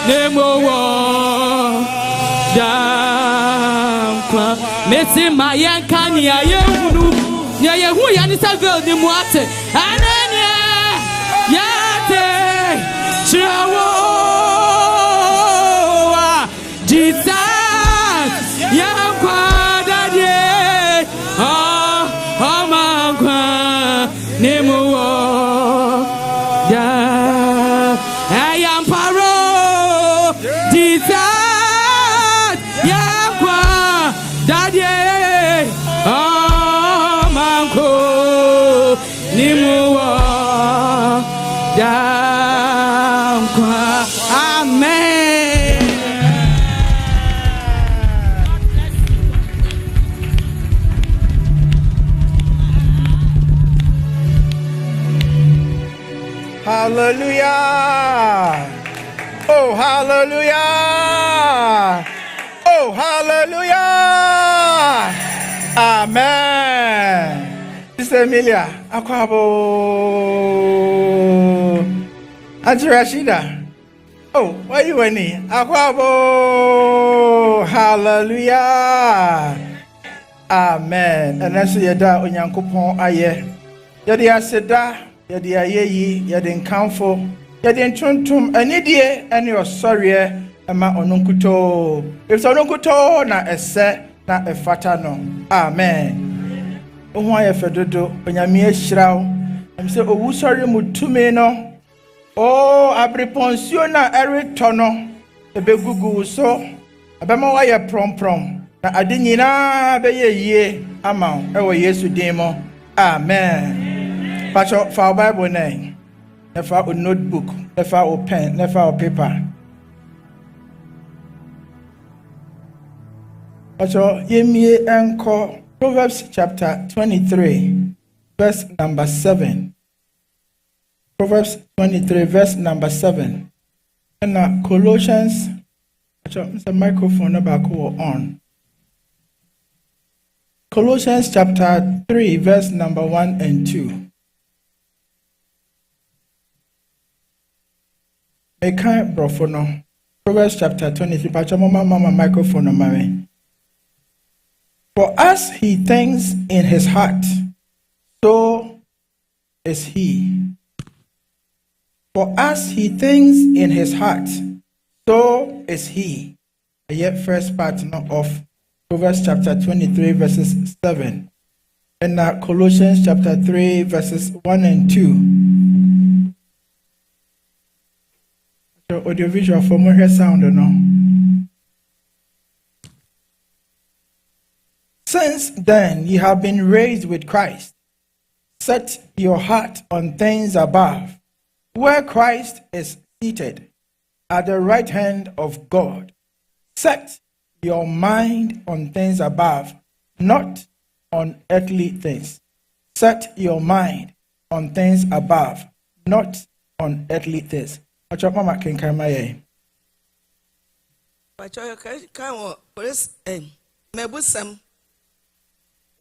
nemowo dankwa mesi mayanka ni ayehunu nya yehu ya ni savel ni muate anania yate chawo Jesus yakwa dadie amankwa nemowo da ayamparo Jesus yakwa dadie amanko nemowo da amen. Hallelujah. Oh, hallelujah. Oh, hallelujah. Amen. Sister Emilia, Akwabo. Auntie Rashida. Oh, why you any? Akwabo. Hallelujah. Amen. And that's your da Onyankopon aye. Yadi aseda. Yadi ayeyi, yadi nkamfo, yadi ntuntum, anidie, ene osoriye, ema onunkuto. Ifsa onunkuto na ese, na efata no. Amen. Ohwa ye fedodo, onyame ehirawo. Emse owu sori mutume no. Oh, abriponsio na erito no. Ebegugu so. Abema wa ye prom. Na ade nyina be ye yie ama ewo Yesu din mo. Amen. Pacho for Bible name, never a notebook, never a pen, never a paper. Pacho yemie enko Proverbs chapter 23, verse number 7. Proverbs 23, verse number 7. And Colossians, pacho the microphone about on. Colossians chapter 3, verse number 1 and 2. Eka brofono. Proverbs chapter 23. Mama microphone mame. For as he thinks in his heart, so is he. For as he thinks in his heart, so is he. Yet first part of Proverbs chapter 23 verses 7. And Colossians chapter 3 verses 1 and 2. Pacho audiovisual for more sound or no. Since then you have been raised with Christ. Set your heart on things above, where Christ is seated at the right hand of God. Set your mind on things above, not on earthly things. Set your mind on things above, not on earthly things. Pacho mama kenkan Pacho kan police mebusam.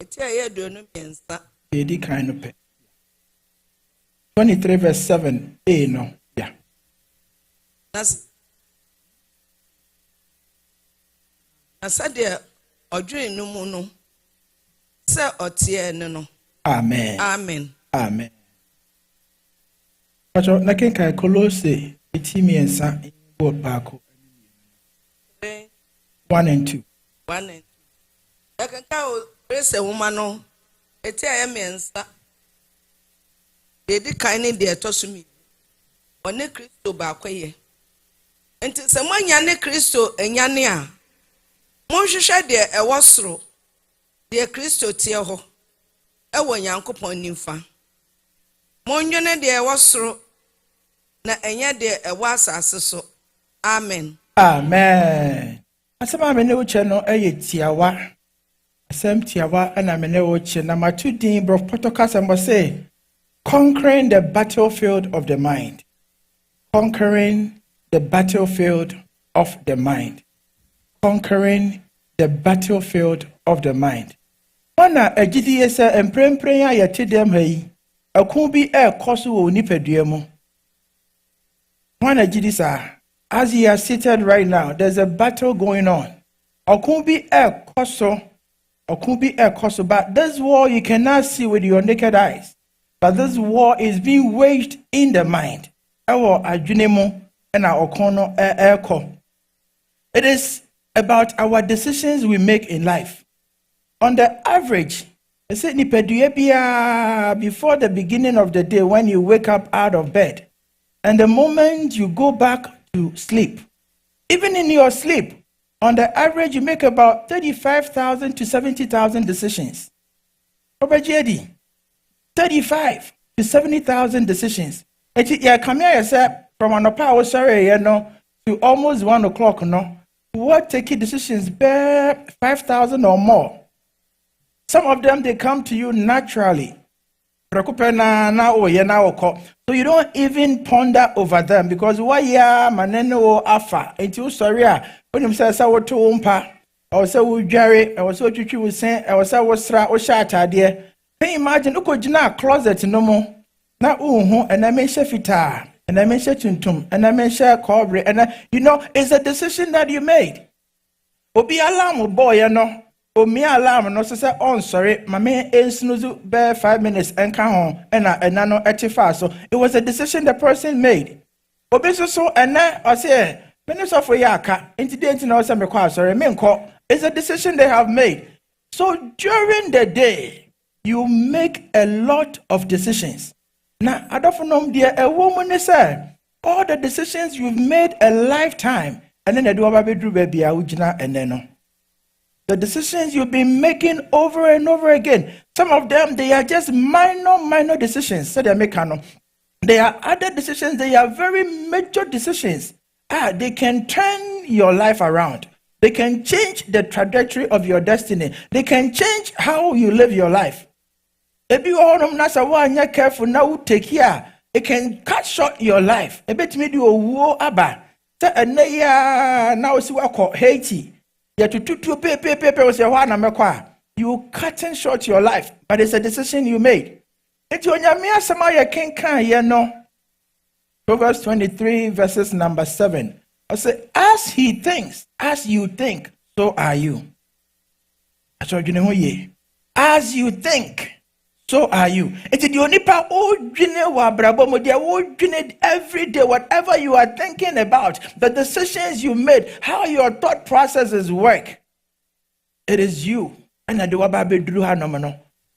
Eti aye do no miensa. Edi kind of 23 verse 7. No. Yeah. Asade odwin no mu no. Se otie no. Amen. Amen. Amen. Pacho na kenkan Colossae eti miensa word baako. 1 and 2. 1 and 2. Yakanka Praise woman no. Eti aye miensa. Edi kan ne de etosumi. One Kristo ba kwaye. Enti se moanya ne Kristo enyane a. Monhwehwe de ewo soro. De Kristo tie ho. Ewo Nyankopon nimfa. Monwene de ewo soro na enye de ewo asase so. Amen. Amen. Asema me ne uche no tiawa. Asem tiawa ana me ne uche na matudin bro protocol say conquering the battlefield of the mind. Conquering the battlefield of the mind. Conquering the battlefield of the mind. Wana agidi esa emprempren ya yete dem hayi. Akun bi koso wo nipadua mu. Wana agidi sa as you are seated right now, there's a battle going on. Akun bi koso. But this war you cannot see with your naked eyes. But this war is being waged in the mind. It is about our decisions we make in life. On the average, before the beginning of the day when you wake up out of bed, and the moment you go back to sleep, even in your sleep, on the average, you make about 35,000 to 70,000 decisions. 35 to 70,000 decisions. Come here, sir, from an hour, to almost 1 o'clock, what taking decisions bear 5,000 or more. Some of them, they come to you naturally. So you don't even ponder over them because why maneno afa until sorry when you say sawo to umpa or say we jare or so chuchu we say or say wasra o shata there. Can you imagine uko jina closet no mo na and I mention fita and I mention tuntum and I mention cobre and it's a decision that you made. Obi alarm boy me alarm no say on sorry my man snooze bear 5 minutes and come home and no 85. So it was a decision the person made. Obi so and I say minister for yaka incident no say me kwa sorry me nko. It's a decision they have made. So during the day you make a lot of decisions. Now I don't know dear a woman say all the decisions you've made a lifetime and then they do about baby and then the decisions you've been making over and over again. Some of them, they are just minor decisions. So they are other decisions. They are very major decisions. They can turn your life around. They can change the trajectory of your destiny. They can change how you live your life. If you are not careful now, take care. It can cut short your life. A bit me do a war about. Now see what called Haiti. You cutting short your life, but it's a decision you made. Proverbs 23 verses number 7. I say, as he thinks, as you think, so are you. As you think, so are you. It's the only part every day, whatever you are thinking about, the decisions you made, how your thought processes work. It is you. And I do about Bedru.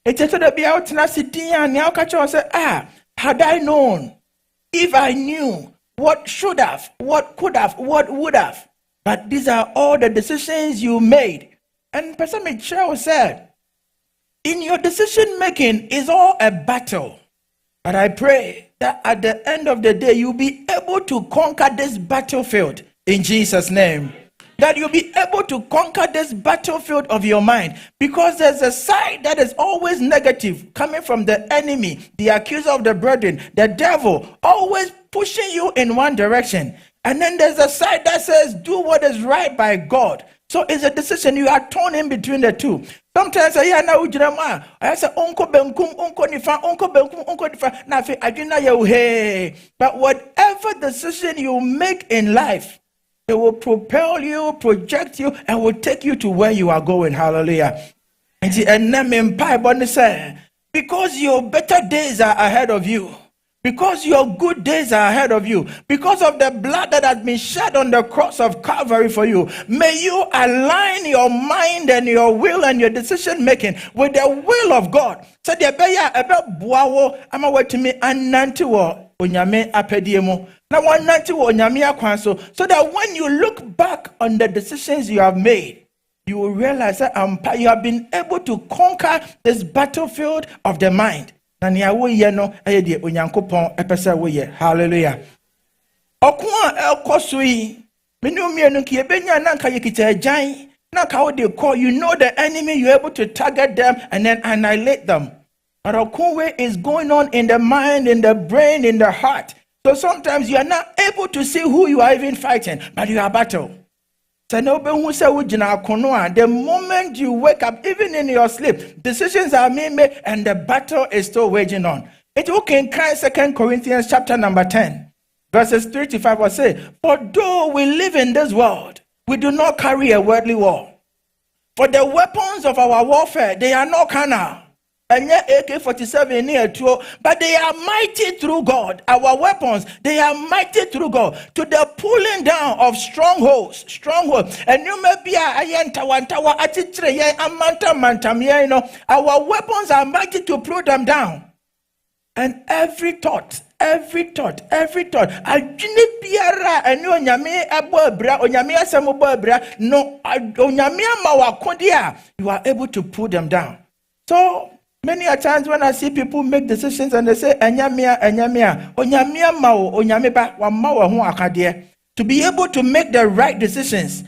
It's a be out and I sit and now catch us. Had I known, if I knew what should have, what could have, what would have. But these are all the decisions you made. And Pastor Michelle said, in your decision making is all a battle. But I pray that at the end of the day, you'll be able to conquer this battlefield in Jesus' name. That you'll be able to conquer this battlefield of your mind, because there's a side that is always negative coming from the enemy, the accuser of the brethren, the devil, always pushing you in one direction. And then there's a side that says, do what is right by God. So it's a decision. You are torn in between the two. Sometimes I hear now Jeremiah, I say unko benkum, unko nifa, unko benkum, unko nifa. Na fe adwina ye hey. But whatever decision you make in life, it will propel you, project you, and will take you to where you are going. Hallelujah. Because your better days are ahead of you. Because your good days are ahead of you. Because of the blood that has been shed on the cross of Calvary for you. May you align your mind and your will and your decision making with the will of God. So the beya ebe buawo ama wetimi ananti wo onyame apediemo. Now one nanti wo onyame akwanso. So that when you look back on the decisions you have made, you will realize that you have been able to conquer this battlefield of the mind. Hallelujah. Okwa elkosui. You know the enemy, you're able to target them and then annihilate them. But Okwe is going on in the mind, in the brain, in the heart. So sometimes you are not able to see who you are even fighting, but you are battle. The moment you wake up, even in your sleep, decisions are being made and the battle is still waging on. It can cry 2 Corinthians chapter number 10, verses 3 to 5 will say, for though we live in this world, we do not carry a worldly war. For the weapons of our warfare, they are not carnal. And yet AK-47 near to, but they are mighty through God. Our weapons, they are mighty through God to the pulling down of strongholds. And you may be our weapons are mighty to pull them down. And every thought. You are able to pull them down. So many a times when I see people make decisions and they say, to be able to make the right decisions.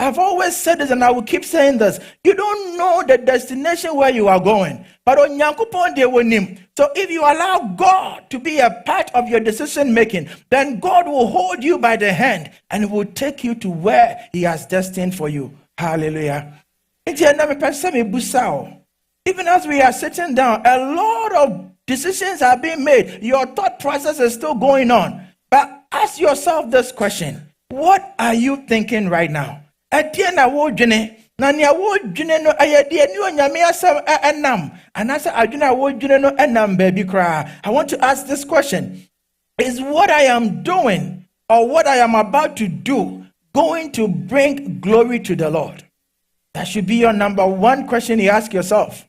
I've always said this and I will keep saying this. You don't know the destination where you are going. But on Yankupon they will name. So if you allow God to be a part of your decision making, then God will hold you by the hand and will take you to where He has destined for you. Hallelujah. Even as we are sitting down, a lot of decisions are being made. Your thought process is still going on. But ask yourself this question. What are you thinking right now? I want to ask this question. Is what I am doing or what I am about to do going to bring glory to the Lord? That should be your number one question you ask yourself.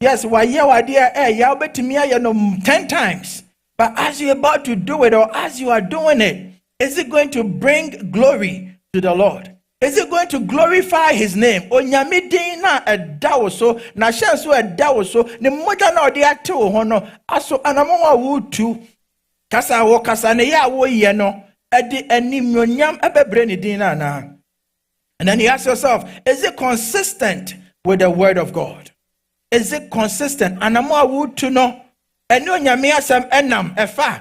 Yes, why you idea 10 times. But as you're about to do it or as you are doing it, is it going to bring glory to the Lord? Is it going to glorify His name? Onyame din na ɛda so na hyɛ so ɛda so ne mogya na ɔde ate wo ho no aso anamon a wotu kasa wo kasa ne ya wo ye no ɛde animonyam ɛbɛbrɛ ne din na na. And then you ask yourself, is it consistent with the word of God? Is it consistent? Anamon a wotu no ɛne onyame asɛm ɛnam ɛfa,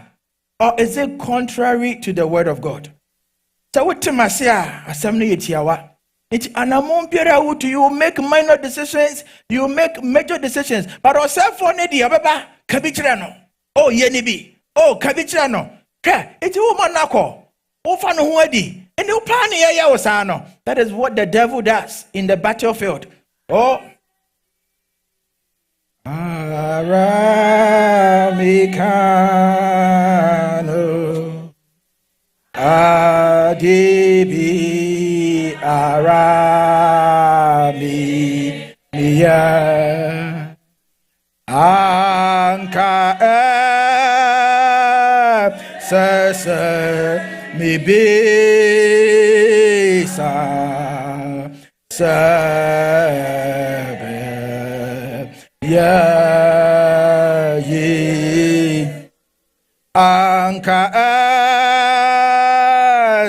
or is it contrary to the word of God? So what to Masia, assembly etiawa. It's anamon pira to you make minor decisions, you make major decisions. But also for Nedi Ababa, Kabitrano. Oh Yenibi. Oh Kabitrano. It's woman nako. Ofano huedi. And you plan ya osano. That is what the devil does in the battlefield. Oh Aramikano. Adibi Arami Mia anka sese mi bisa sebe ye anka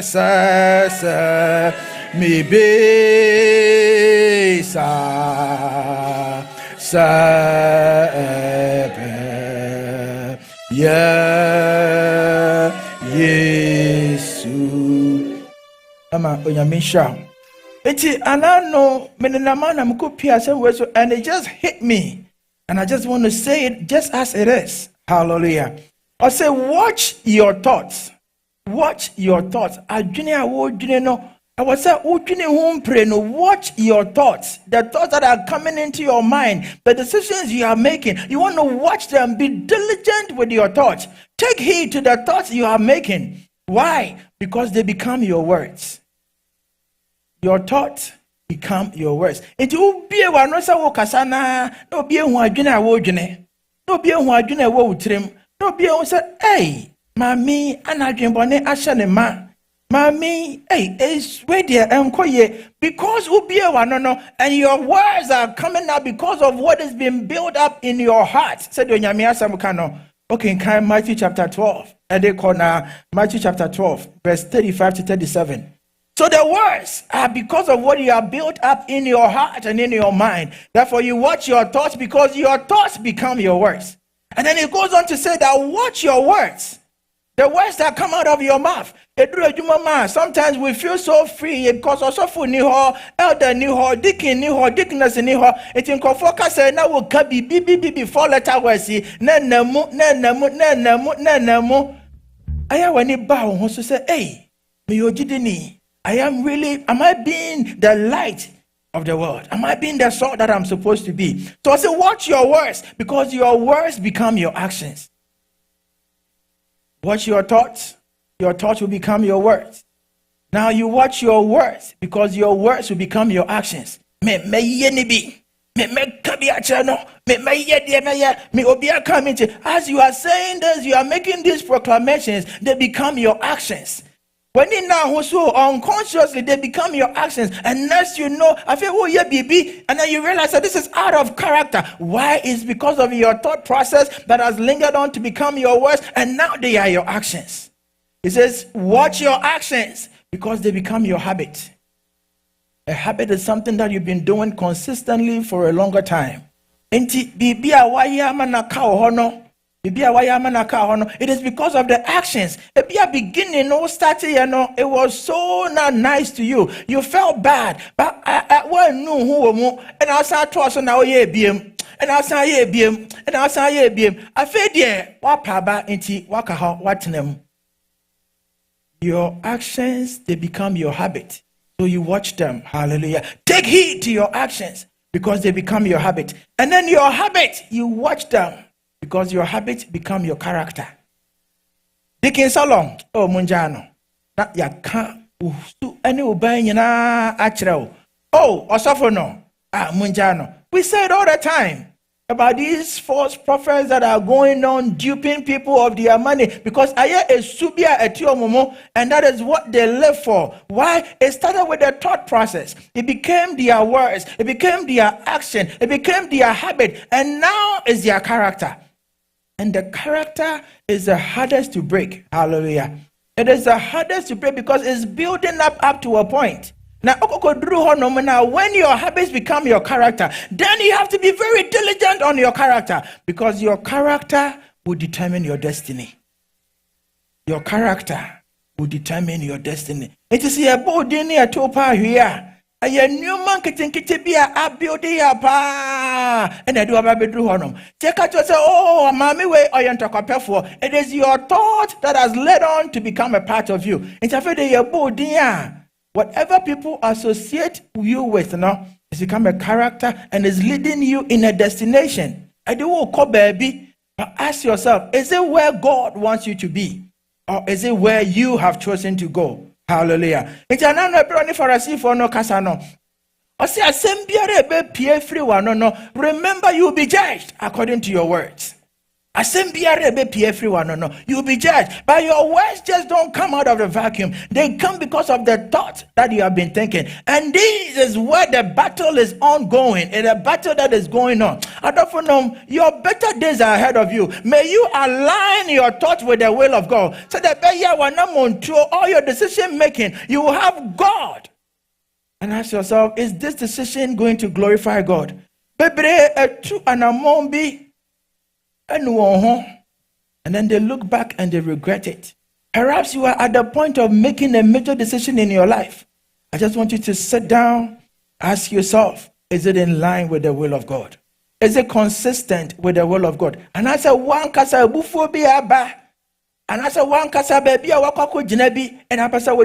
sese mi bisa sebe Yesu ama onyamisha eti anano menenamana mkupia se and it just hit me and I just want to say it just as it is. Hallelujah. I say watch your thoughts. Watch your thoughts. Adwene a wo dwene no I was saying, watch your thoughts, the thoughts that are coming into your mind, the decisions you are making. You want to watch them, be diligent with your thoughts. Take heed to the thoughts you are making. Why? Because they become your words. Your thoughts become your words. It will be a one kasana, no be a wajuna wojune, no be a wajuna wotrim, no be a say, hey, mami, anadrim bone ashanema. Mami, hey, it's where they because no, and your words are coming out because of what is being built up in your heart. Said okay, in Matthew chapter 12, and they call now Matthew chapter 12, verse 35 to 37. So the words are because of what you are built up in your heart and in your mind. Therefore, you watch your thoughts because your thoughts become your words. And then it goes on to say that watch your words. The words that come out of your mouth. Sometimes we feel so free because also for niho, elder niho, deacon niho, deaconess niho. It in focus say na will be b 4 letter words. Nemu. Aya when it bow who say, hey, me ojidini. Am I being the light of the world? Am I being the salt that I'm supposed to be? So I say, watch your words because your words become your actions. Watch your thoughts will become your words. Now you watch your words because your words will become your actions. As you are saying this, you are making these proclamations, they become your actions. When in now so unconsciously they become your actions, and next you know, I feel oh yeah, baby, and then you realize that this is out of character. Why? It's because of your thought process that has lingered on to become your words, and now they are your actions. It says, watch your actions because they become your habit. A habit is something that you've been doing consistently for a longer time. It is because of the actions. At the beginning, it was so not nice to you. You felt bad, but I knew who and I saw twice now BM. And I say BM, and I say BM. I fed ye what paba inti wakaha what them. Your actions, they become your habit. So you watch them. Hallelujah. Take heed to your actions because they become your habit. And then your habit, you watch them. Because your habits become your character. Dikin salon, oh munjano. That ya can't any obeying na achro. Oh, osofono, munjano. We say it all the time about these false prophets that are going on duping people of their money because aye is subia etiomomo, and that is what they live for. Why? It started with their thought process. It became their words. It became their action. It became their habit, and now is their character. And the character is the hardest to break. Hallelujah. It is the hardest to break because it's building up to a point. Now, when your habits become your character, then you have to be very diligent on your character because your character will determine your destiny. Your character will determine your destiny. It is a bodini a topa here. A new man can be a building up and I do a bedroom honum. Take out to say, oh, mommy, way or you talk for. It is your thought that has led on to become a part of you. It's a very whatever people associate you with now, it's become a character and is leading you in a destination. I do call baby, but ask yourself, is it where God wants you to be? Or is it where you have chosen to go? Hallelujah. It's an honorable for us for no casano. I say, assembly be free one no. Remember, you will be judged according to your words. Everyone, no. You'll be judged. But your words just don't come out of the vacuum. They come because of the thoughts that you have been thinking. And this is where the battle is ongoing. And the battle that is going on. I don't know. Your better days are ahead of you. May you align your thoughts with the will of God. So that all your decision making, you will have God. And ask yourself, is this decision going to glorify God? And then they look back and they regret it. Perhaps you are at the point of making a major decision in your life. I just want you to sit down, ask yourself, is it in line with the will of God? Is it consistent with the will of God? And I said, one kasa buphobia ba. And I said, one kasa baby, and I said,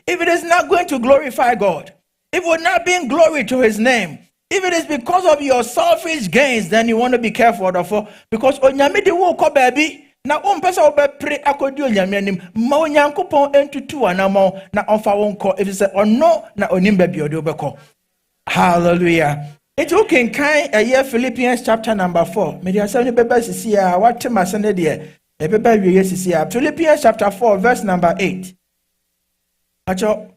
if it is not going to glorify God, if it will not bring glory to his name, if it is because of your selfish gains, then you want to be careful, therefore, because onyame de wo ko baby na ompesa obepre akodi onyame anim ma onyankopon entutu anamo na onfa wonko if say ono na onim baby ode obeko. Hallelujah. It you can kind a year Philippians chapter number 4. Me dey say ni beba sisi a what ma se ne de e beba wiye sisi a Philippians chapter 4 verse number 8. Acho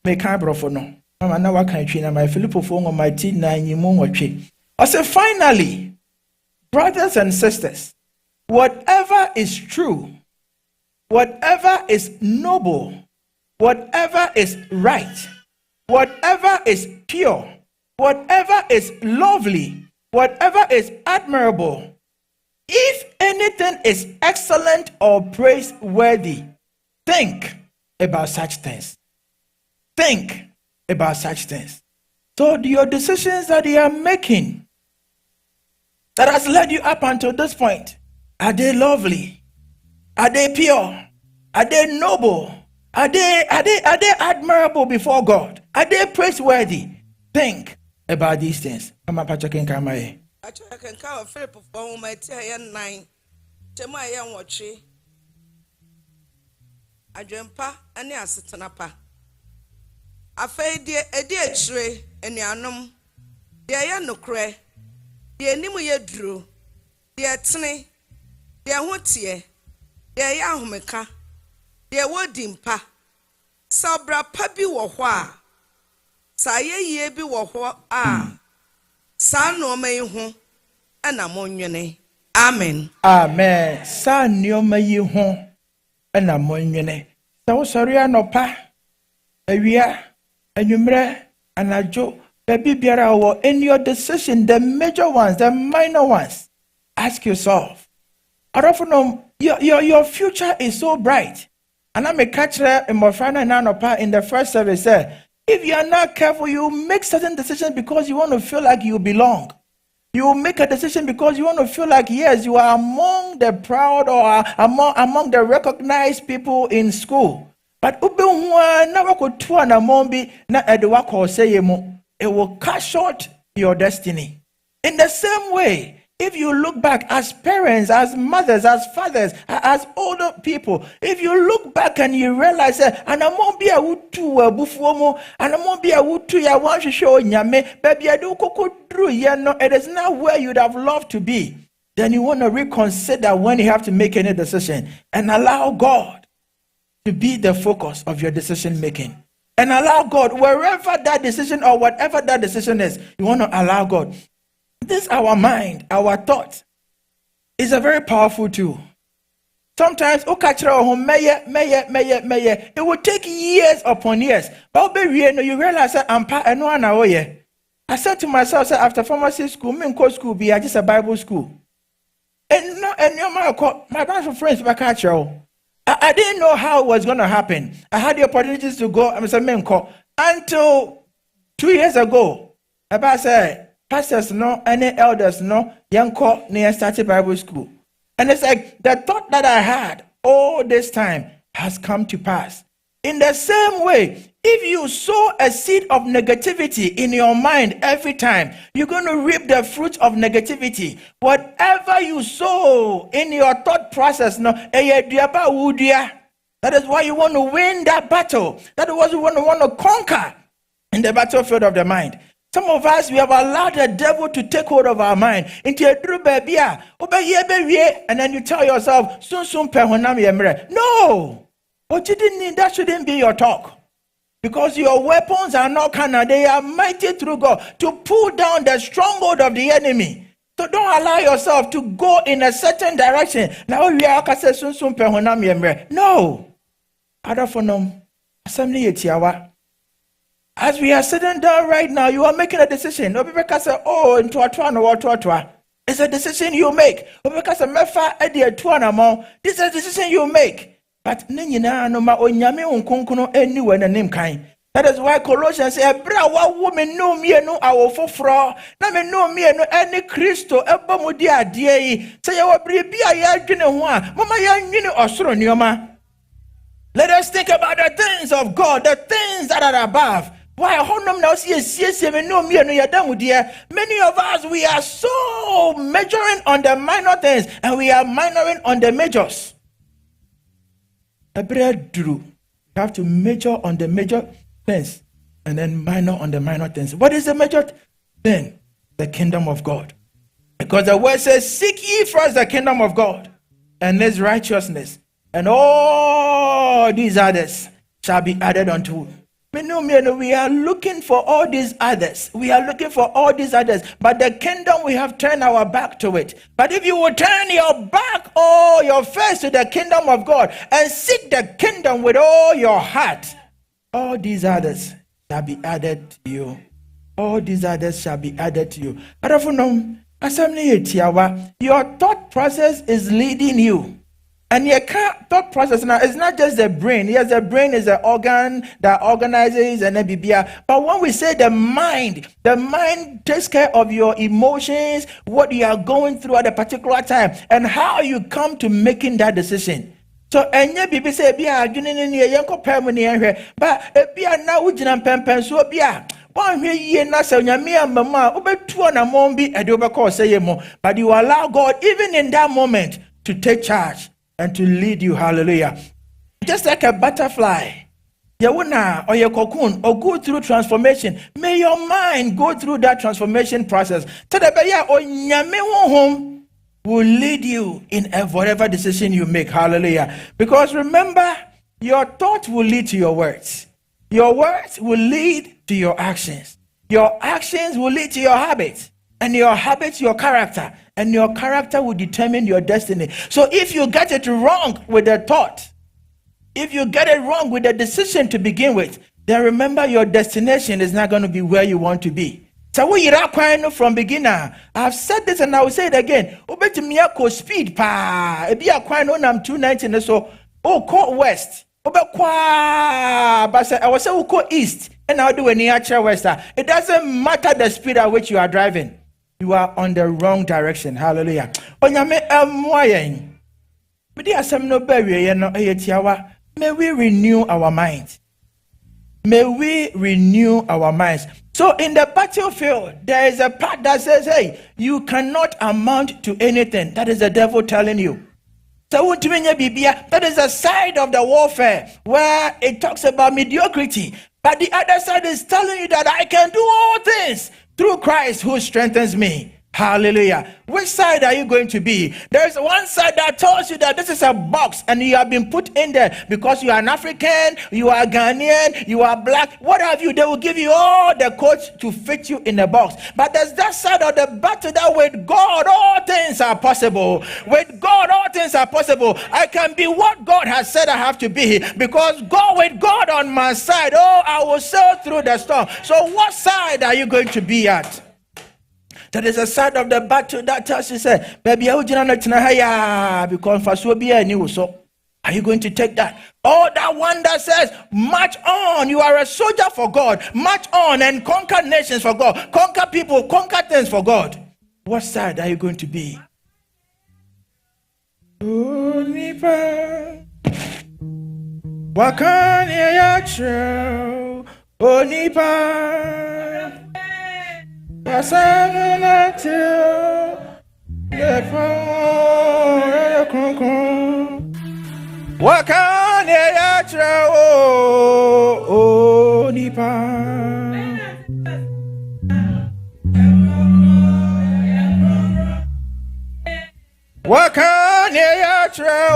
me kan brofo no. My I say, finally, brothers and sisters, whatever is true, whatever is noble, whatever is right, whatever is pure, whatever is lovely, whatever is admirable, if anything is excellent or praiseworthy, think about such things. Think about such things. So your decisions that you are making that has led you up until this point, are they lovely? Are they pure? Are they noble? Are they admirable before God? Are they praiseworthy? Think about these things. Afei de edi echire enianom de ya nokre de enimu ye duro de etene de hotie de ya ahomeka de wodimpa sabra pa bi wo ho a sa ye bi wo ho a sa no mai ho ana monwene. Amen. Amen. Sa nioma yi ho ana monwene. Sa wo sori anopa awia Anumre anajo baby biara in your decision, the major ones, the minor ones. Ask yourself. Your future is so bright. And I'm a catcher in Mofana and Anopa in the first service. If you are not careful, you make certain decisions because you want to feel like you belong. You make a decision because you want to feel like, yes, you are among the proud or among the recognized people in school. But it will cut short your destiny. In the same way, if you look back as parents, as mothers, as fathers, as older people, if you look back and you realize that it is not where you'd have loved to be, then you want to reconsider when you have to make any decision and allow God to be the focus of your decision making. And allow God, wherever that decision or whatever that decision is, you want to allow God. This our mind, our thought is a very powerful tool. Sometimes it will take years upon years. But you realize that I said to myself, after pharmacy school, school be just a Bible school. And my bunch of friends back at you. I didn't know how it was going to happen. I had the opportunities to go until 2 years ago. I said, pastors no, any elders no, young call near started Bible school. And it's like the thought that I had all this time has come to pass. In the same way, if you sow a seed of negativity in your mind every time, you're going to reap the fruit of negativity. Whatever you sow in your thought process, that is why you want to win that battle. That is what you want to conquer in the battlefield of the mind. Some of us, we have allowed the devil to take hold of our mind. Into a true baby, and then you tell yourself, soon, no. What you didn't need, that shouldn't be your talk. Because your weapons are not carnal, they are mighty through God to pull down the stronghold of the enemy. So don't allow yourself to go in a certain direction. Now we are no. As we are sitting down right now, you are making a decision. It's a decision you make. This is a decision you make. But that is why Colossians say, "Bra wa woman no me no awo foforo na me no me no any Kristo eba mu di ade yi say ya obribi a ya adwene ho a mama ya nwene osoro nioma." Let us think about the things of God, the things that are above. Why honum now see me no me no ya damu dia. Many of us, we are so majoring on the minor things and we are minoring on the majors. You have to major on the major things and then minor on the minor things. What is the major thing? The kingdom of God. Because the word says, "Seek ye first the kingdom of God and his righteousness, and all these others shall be added unto you." We are looking for all these others. We are looking for all these others. But the kingdom, we have turned our back to it. But if you will turn your back or your face to the kingdom of God and seek the kingdom with all your heart, all these others shall be added to you. All these others shall be added to you. Your thought process is leading you. And your thought process now is not just the brain. Yes, the brain is the organ that organizes and then but when we say the mind takes care of your emotions, what you are going through at a particular time, and how you come to making that decision. So enye bibi say bia adwene ne ne yenko pam ne ehwe, but bia na wugina pempen so bia one hwe ye na se nyame amama obetu na mom bi ede obekọ say yemo, but you allow God even in that moment to take charge and to lead you. Hallelujah. Just like a butterfly, Yawuna or your cocoon, or go through transformation. May your mind go through that transformation process. Tadabaya or nyame home will lead you in whatever decision you make. Hallelujah. Because remember, your thoughts will lead to your words. Your words will lead to your actions. Your actions will lead to your habits. And your habits, your character. And your character will determine your destiny. So if you get it wrong with the thought, if you get it wrong with the decision to begin with, then remember your destination is not going to be where you want to be. So we are from beginner. I've said this and I will say it again. Obetimiako speed pa. Ebi akwano nam 290 so. Oh, call west. Obekwa. But I was say go east. And I'll do any actual west. It doesn't matter the speed at which you are driving. You are on the wrong direction. Hallelujah. May we renew our minds. May we renew our minds. So in the battlefield, there is a part that says, hey, you cannot amount to anything. That is the devil telling you. So that is a side of the warfare where it talks about mediocrity. But the other side is telling you that I can do all things through Christ who strengthens me. Hallelujah. Which side are you going to be? There's one side that tells you that this is a box and you have been put in there because you are an African, you are Ghanaian, you are black, what have you? They will give you all the codes to fit you in the box. But there's that side of the battle that with God, all things are possible. With God, all things are possible. I can be what God has said I have to be because with God on my side, I will sail through the storm. So what side are you going to be at? That is a side of the battle that tells you, say, baby, because are you going to take that? Oh, that one that says, march on. You are a soldier for God. March on and conquer nations for God. Conquer people, conquer things for God. What side are you going to be? Wakanye yatre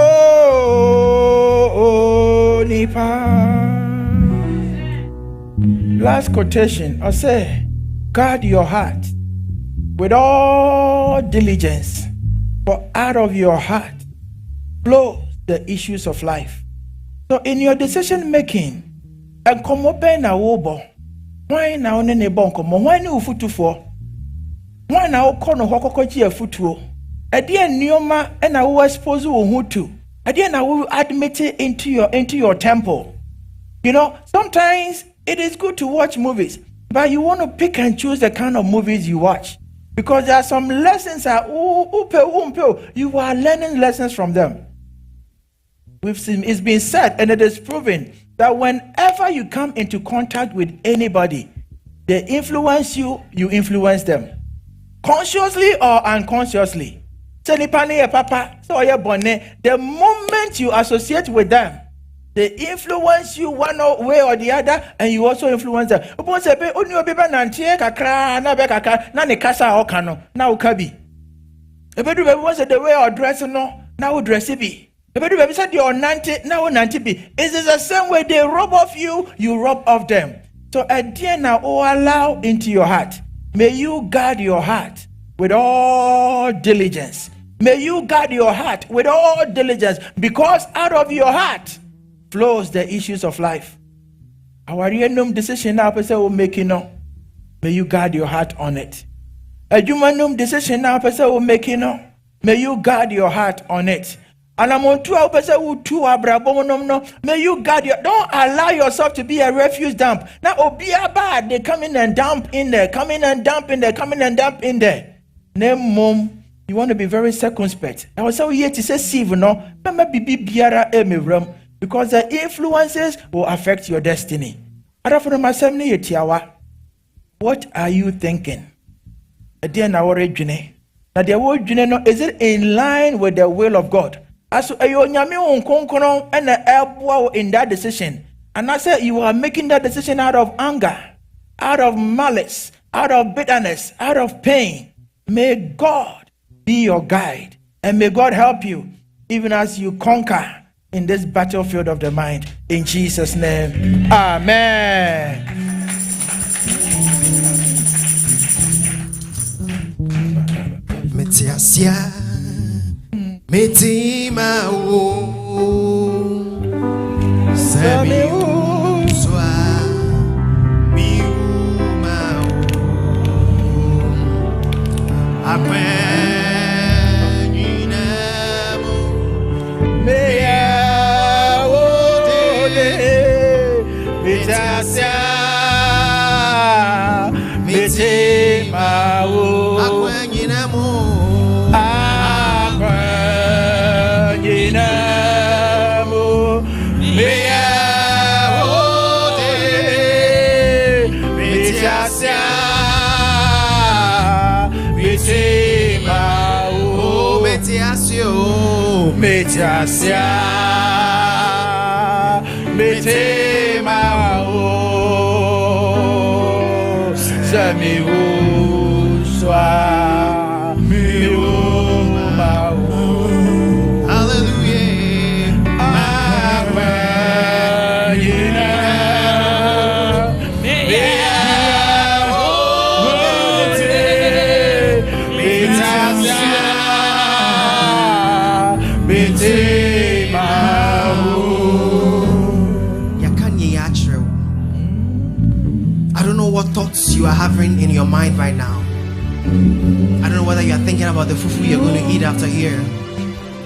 o nipa. Last quotation, I say, guard your heart with all diligence, for out of your heart flows the issues of life. So in your decision making, and come open a wobo, why now ne bonko, why no futu for? Why now kono hokokochi a futuo? At the end, Nioma and I will expose you hutu. At the end, I will admit it into your temple. You know, sometimes it is good to watch movies, but you want to pick and choose the kind of movies you watch. Because there are some lessons that you are learning lessons from them. It's been said and it is proven that whenever you come into contact with anybody, they influence you, you influence them. Consciously or unconsciously. The moment you associate with them, they influence you one way or the other, and you also influence them. The way you dress, now dress be. It is the same way they rob off you, you rob off them. So at the end now, allow into your heart. May you guard your heart with all diligence. May you guard your heart with all diligence, because out of your heart flows the issues of life. Our decision now, person will make no. May you guard your heart on it. A human decision now, person will make no. May you guard your heart on it. And I'm on 2 person who 2 no. May you guard your. Don't allow yourself to be a refuse dump. Now, obia bad. They come in and dump in there. Come in and dump in there. Come in and dump in there. Name mom. You want to be very circumspect. I was so here to say, Steve, no, because the influences will affect your destiny. What are you thinking? Is it in line with the will of God? As in that decision, and I said you are making that decision out of anger, out of malice, out of bitterness, out of pain. May God be your guide, and may God help you even as you conquer in this battlefield of the mind. In Jesus' name, amen. Metiasia, metima o, sami o, swa, miuma o, akwe. Metiasia, metema o, sami uswa, miuma o. Hallelujah. Amen. I don't know what thoughts you are having in your mind right now. I don't know whether you are thinking about the fufu you're going to eat after here.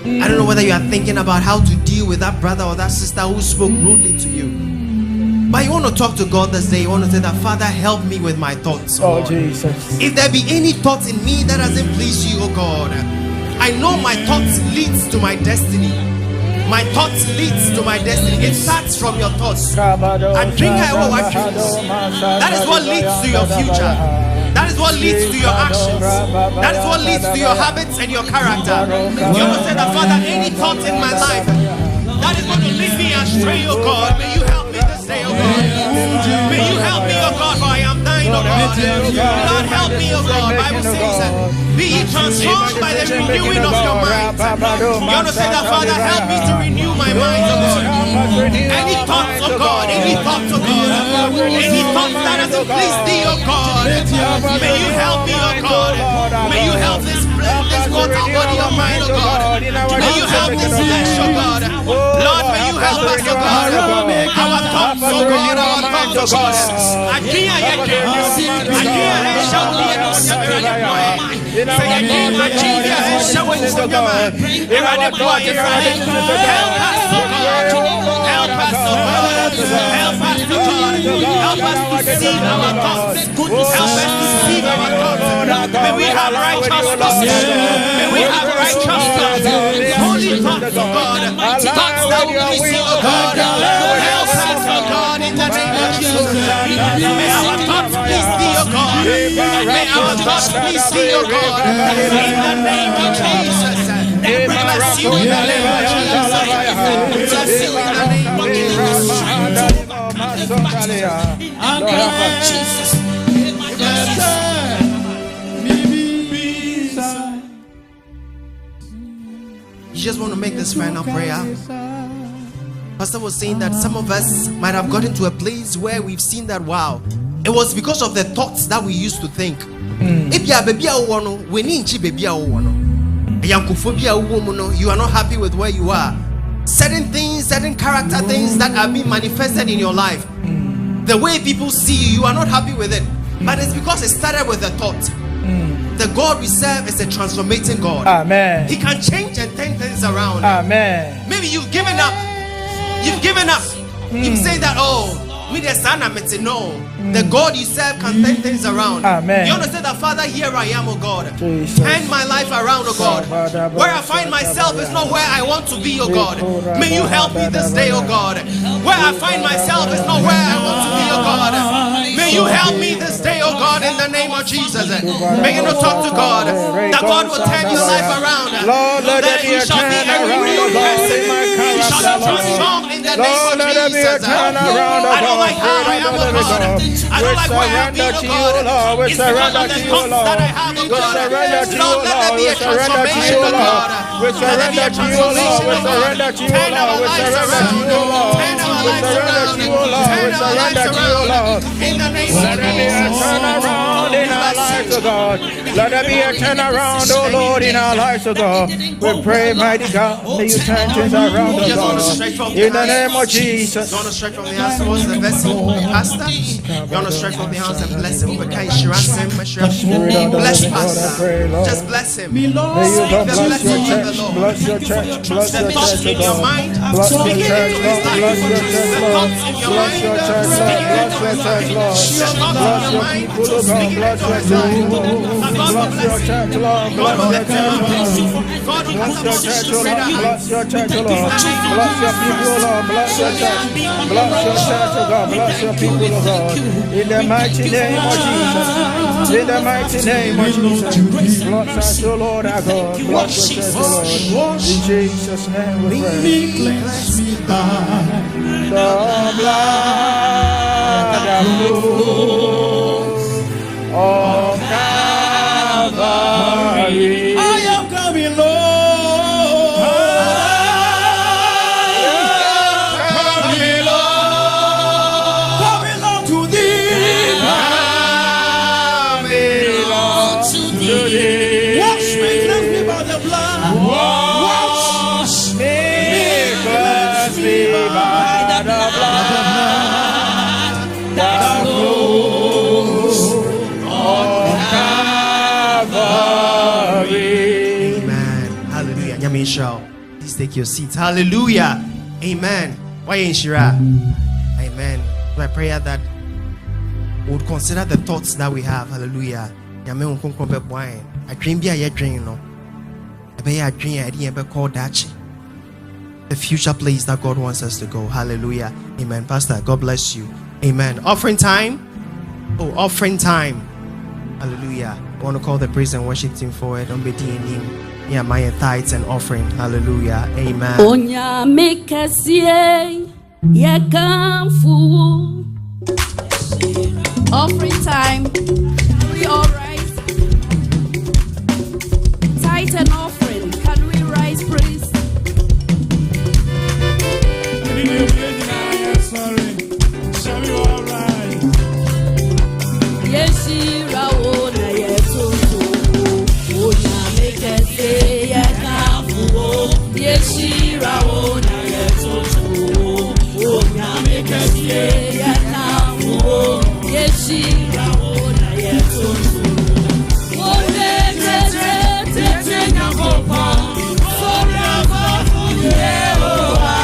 I don't know whether you are thinking about how to deal with that brother or that sister who spoke rudely to you. But you want to talk to God this day. You want to say that, Father, help me with my thoughts. Oh, Jesus. If there be any thoughts in me that doesn't please you, oh God, I know my thoughts leads to my destiny. My thoughts leads to my destiny. It starts from your thoughts. And drink that is what leads to your future. That is what leads to your actions. That is what leads to your habits and your character. You want to say that, Father, any thought in my life that is going to lead me astray, oh God, may you help me this day, oh God. May you help me, oh God, for I am dying, oh God. Lord, help me, oh God. Bible says, be ye transformed by the renewing of your mind. You want to say that, Father, help me to renew my mind, oh God. Any thoughts, oh God, any thoughts, oh God, any thoughts that doesn't please thee, oh God, may you help me, oh God. May you help this mortal body of mine, oh God. May you help this flesh, oh God. Lord, may you help us, oh God. Our thoughts, oh God, our thoughts, oh God. May we have righteousness. May we have righteousness. Holy thoughts, oh God. Thoughts that will please you, oh God. Help us, oh God, in the name of Jesus. May our thoughts please thee, oh God. May our thoughts please thee, oh God. In the name of Jesus. We bless you in the name of Jesus. We bless you in the name of Jesus. Jesus. You just want to make this final prayer. Pastor was saying that some of us might have gotten to a place where we've seen that, wow, it was because of the thoughts that we used to think. If you are baby, you are not happy with where you are. Certain things, certain character things that are being manifested in your life, the way people see you, you are not happy with it. But it's because it started with a thought. The God we serve is a transformating God. Amen. He can change and turn things around. Amen. Maybe you've given up. You've given up. You say that, oh, me the son, I'm no. The God you serve can turn things around. Amen. You understand that, Father, here I am, oh God. Jesus. Turn my life around, oh God. Where I find myself is not where I want to be, oh God. May you help me this day, oh God. Where I find myself is not where I want to be, oh God. May you help me this day, oh God, in the name of Jesus. May you not talk to God. That God will turn your life around. Lord, let That there be you a shall be a turnaround, renewed Lord, person. in my You shall be transformed in the name Lord, of let there be a Jesus. turnaround, I don't like how I am, oh God. I don't like where I have been, oh God. We It's because surrender of the to you, thoughts Lord. that I have, oh We God. surrender to you, Lord, let there be a Lord. We surrender to transformation, you, oh God. Lord. We Let there be surrender a to you, Lord. transformation, We oh God. surrender to you, Turn our Lord. We lives surrender to around. you, Lord. Turn our We lives surrender around. to you, Lord. Turn We our lives surrender to you, around. Lord. In the name Let of there be a Jesus. turnaround in our lives, oh God. Let there be a turnaround, oh Lord, in our lives, oh God. We pray, mighty God, may you turn things around, oh Just want to God. stretch from In the name of Jesus. You want to stretch from the hands towards the vessel, Pastor. You want to stretch from the hands and bless him. Bless Pastor. Just bless him. May you God The bless your blessing of the church, Lord. bless your church, bless The your thoughts church, oh in your God. mind. Bless your Speak it church, into his Lord. life. Bless your church, The Lord. thoughts in your Bless mind. your church, Lord. Bless your church, Lord. Bless your people, oh God. Bless your church, Lord. Bless your church, Lord. Bless your church, Lord. Bless your church, oh Lord. Bless your church, oh Lord. Bless your people, oh Lord. Bless your church. Bless your church, oh God. Bless your people, oh God. In the mighty name of Jesus. In the mighty name of Jesus. Bless us, oh Lord, our God. Bless your church, oh Lord. In Jesus' name we pray. The blood that flows of Calvary. I am coming, Lord. Coming, Lord. Coming, Lord, to thee. Coming, Lord, to thee. Wash me, cleanse me by the blood. Wash me, cleanse me by the blood that flows on Calvary. Amen. Hallelujah. Nyamisha, please take your seats. Hallelujah. Amen. Why ain't Shira? Amen. My prayer that we would consider the thoughts that we have. Hallelujah. Nyame unkonko be bwan. Adwen bi a ye dwen no. Ebe ya adwen a ede be call dachi. The future place that God wants us to go. Hallelujah. Amen. Pastor, God bless you. Amen. Offering time. Oh, offering time. Hallelujah. I want to call the praise and worship team forward. Don't be him. Yeah, my tithes and offering. Hallelujah. Amen. Onya mekasie yekamfu. Offering time. We all rise. Tithe and offering. Can we rise? Yeshira ona yetutu. Onyame kesiye yakafu. Yeshira ona yetutu. Ode tete nyakopa. Forever Yehowa.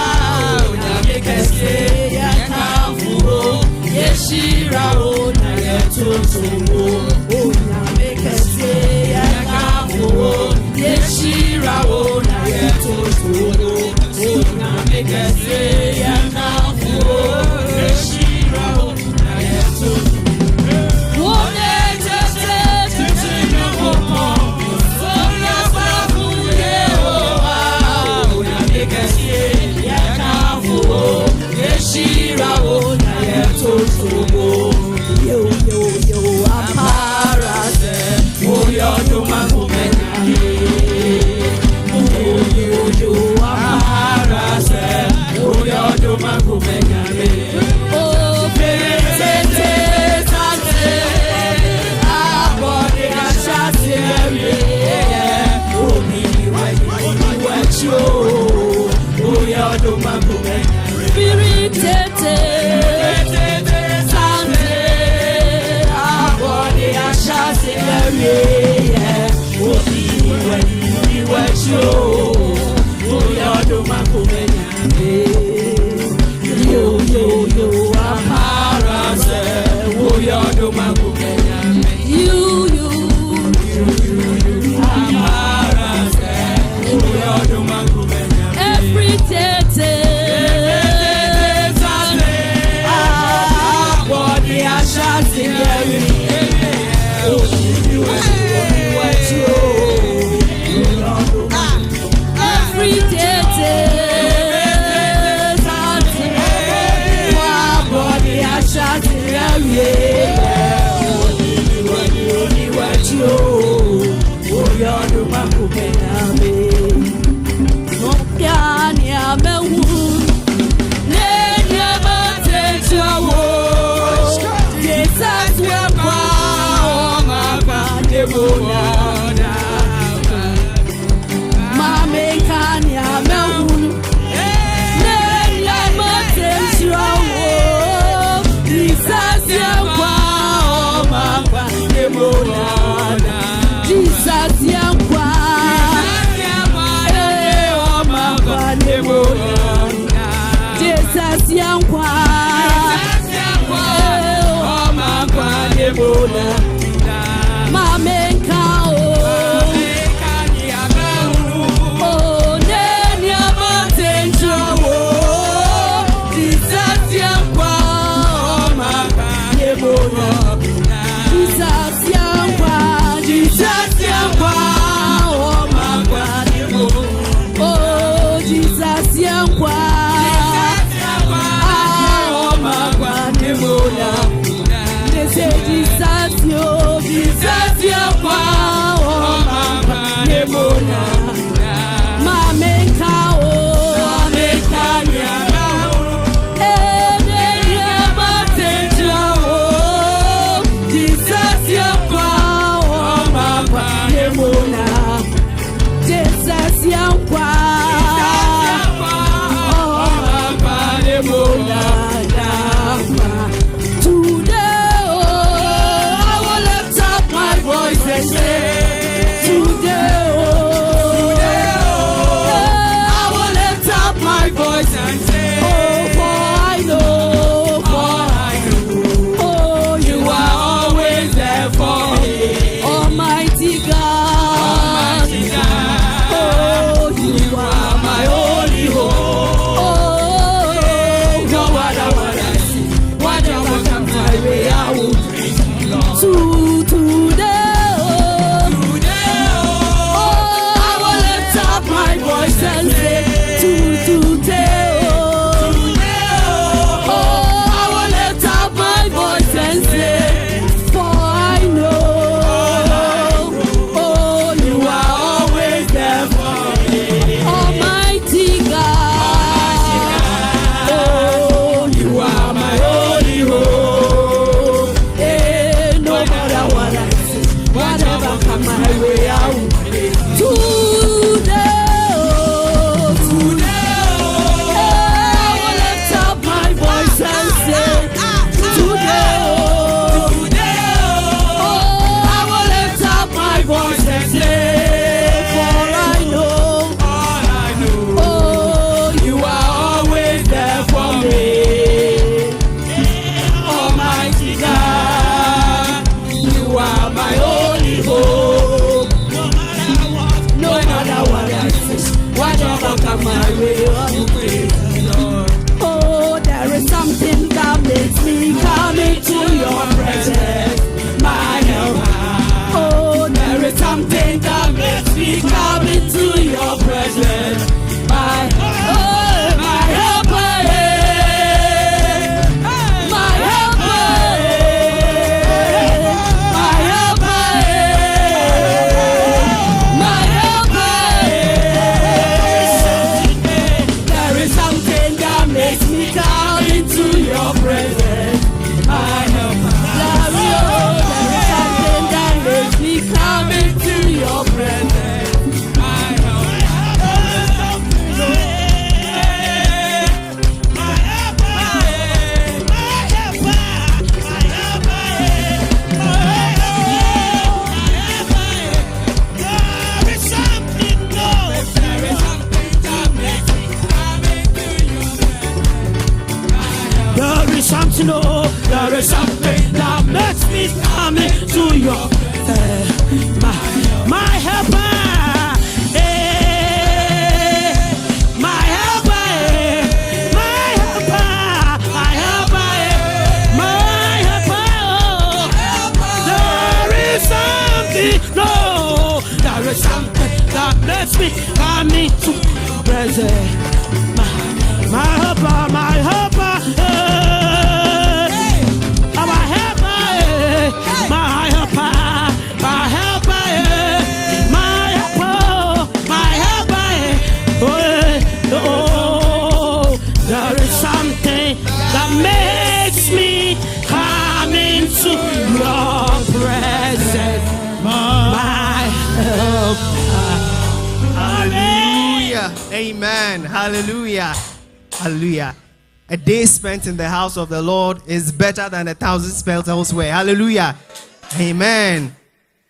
Onyame kesiye yakafu. Yeshira ona yetutu. Onyame kesiye yakafu. Yeshira ona yetutu. Onyame kesiye yakafu. Yeshira ona yetutu. Ode tete nyakopa. Forever Yehowa. Onyame kesiye yakafu. Yeshira ona yetutu. Yo aparase. Oyo do makumenyame. Yo aparase. Oyo do makumenyame. Oh tete sante. Abode ashase me. Omi wacho. Oyo do makumenyame. Spirit tete sante. Abode ashase me. Omi wacho. Oyo do makumenyame. Yo aparase. Oyo do makumenyame. You aparase. Oyo do makumenyame. Every tete sante. Body ashasi me. Omi wacho. Every tete sante. Body ashasi me. Omi wacho. Oyo do makumenyame. Mokani amewu. Nenya matechawo. Jesus wepa omapa debona. Mame kani amewu. Nenya matechawo. Jesus wepa omapa debona. Jesus wepa omapa debona. Jesus yankwa. Omapa debona. Mamenka o. Oh nenya find my way on the way. Oh, there is something that makes me come into your presence, my helper. Oh, there is something that makes me come into your presence, my helper, my helper, my helper, my helper. There is something that makes me come into your presence, my helper. There is something that makes me come into your presence, my There is something, oh, there is something that makes me come into your my helper, my helper, my helper, my helper, my helper. There is something, no, there is something that makes me come into your presence, my helper, my helper. Makes me come into your presence, my help. Hallelujah. Amen. Hallelujah. Hallelujah. A day spent in the house of the Lord is better than 1,000 spent elsewhere. Hallelujah. Amen.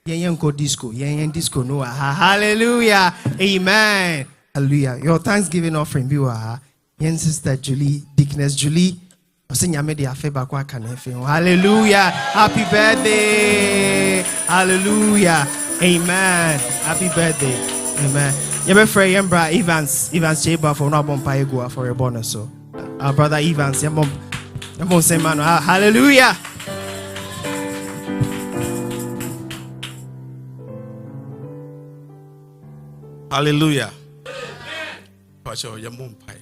Disco. Disco. No. Hallelujah. Amen. Hallelujah. Your Thanksgiving offering, viewer. Yen Sister Julie, Dickness Julie. Hallelujah. Happy birthday. Hallelujah. Amen. Happy birthday. Amen. Yemefre Yembra Evans Cheba for no bompa ego for your bonus. So our brother Evans, Yembom say man. Hallelujah. Hallelujah. Pacho Yembom Pai.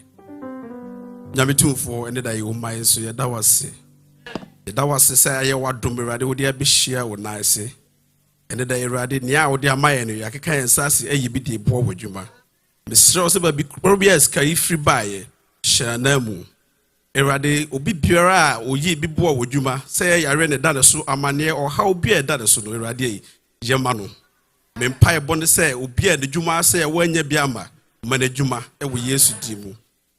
Nyamitumfo ene da ye omai so ye da wase say ye wadom Awurade wo de abehia wo nan ase ene da Awurade nia wo de amaye no yakeka ensase ayi bi de bo wadwuma mesrɛ se ba bi probias kai free bae hyana mu Awurade obi biara a oyi bi bo wadwuma say yare ne da ne so amane o ha obi e da ne so no Awurade yi ye ma no me mpae bonde say obi e de dwuma say wanya bi ama ma na dwuma e wo Yesu di mu.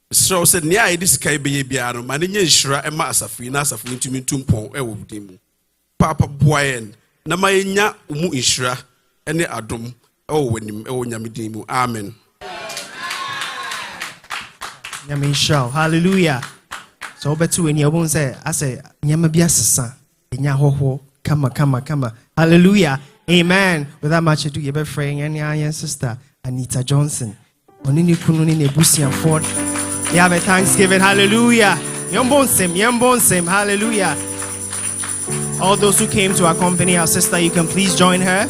So said, Nia, this Kai Biano, Manian Shra, and Massafina, Safin to me tumpon, Ewudim. Papa Boyan, Namayna, Umu Ishra, and the Adum, oh, when you own Yamidimu. Amen. Yamin shout, hallelujah. So, but two in your bones say, I say, Yamabiasa, in Yaho, come. Hallelujah. Amen. Without much ado, you're friend and your sister, Anita Johnson. Onini Kununi Nebusian Ford. They have a Thanksgiving. Hallelujah. Yambonsem. Hallelujah. All those who came to accompany our sister, you can please join her.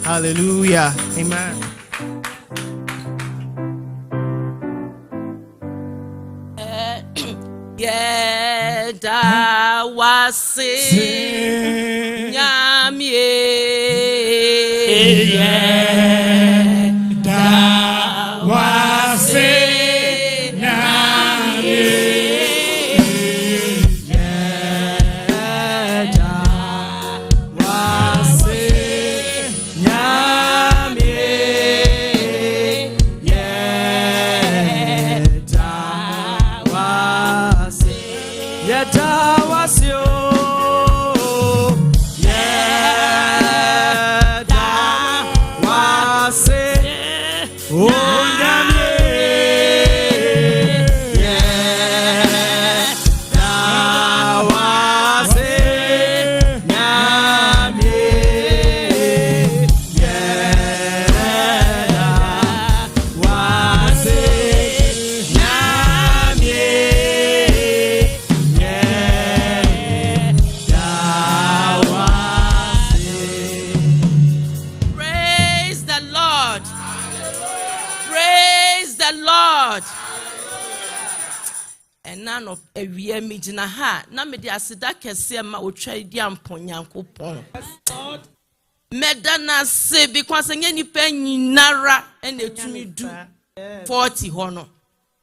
Hallelujah. Amen. Yeah, da was it. Yeah, da was it. Wow. the Lord. And none of a year meeting a ha, Namidi Asida Kesema will trade Yampon Yankupon. Medana say because any penny nara and they to me do 40 honor.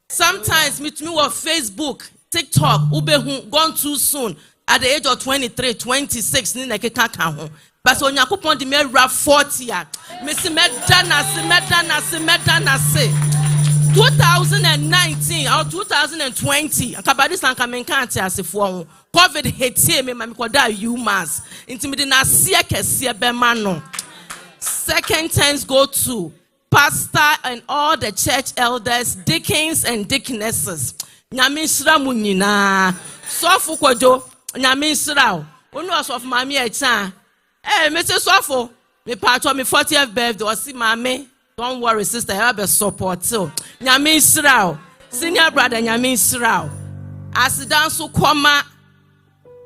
Sometimes meet me on Facebook, TikTok, Ube gone too soon at the age of 23, 26, Nina Kaka. But when you coupon the mere 40 at Missy Medana say 2019 or 2020, Kabadis and Kamenkanti as if one COVID hit him, Mamikoda, you must intimidate Nasia Bemano. Second thanks go to pastor and all the church elders, deacons and deaconesses. Nyamisra Munina, Sofu Kwadwo, Nyamisra, one was of Mammy a chan. Hey, Mr. Sofu, me part of me 40th birthday, or see Mammy. Don't worry, sister, I have a support too. Nyamisra, senior brother Nyamisra. As the dance so come,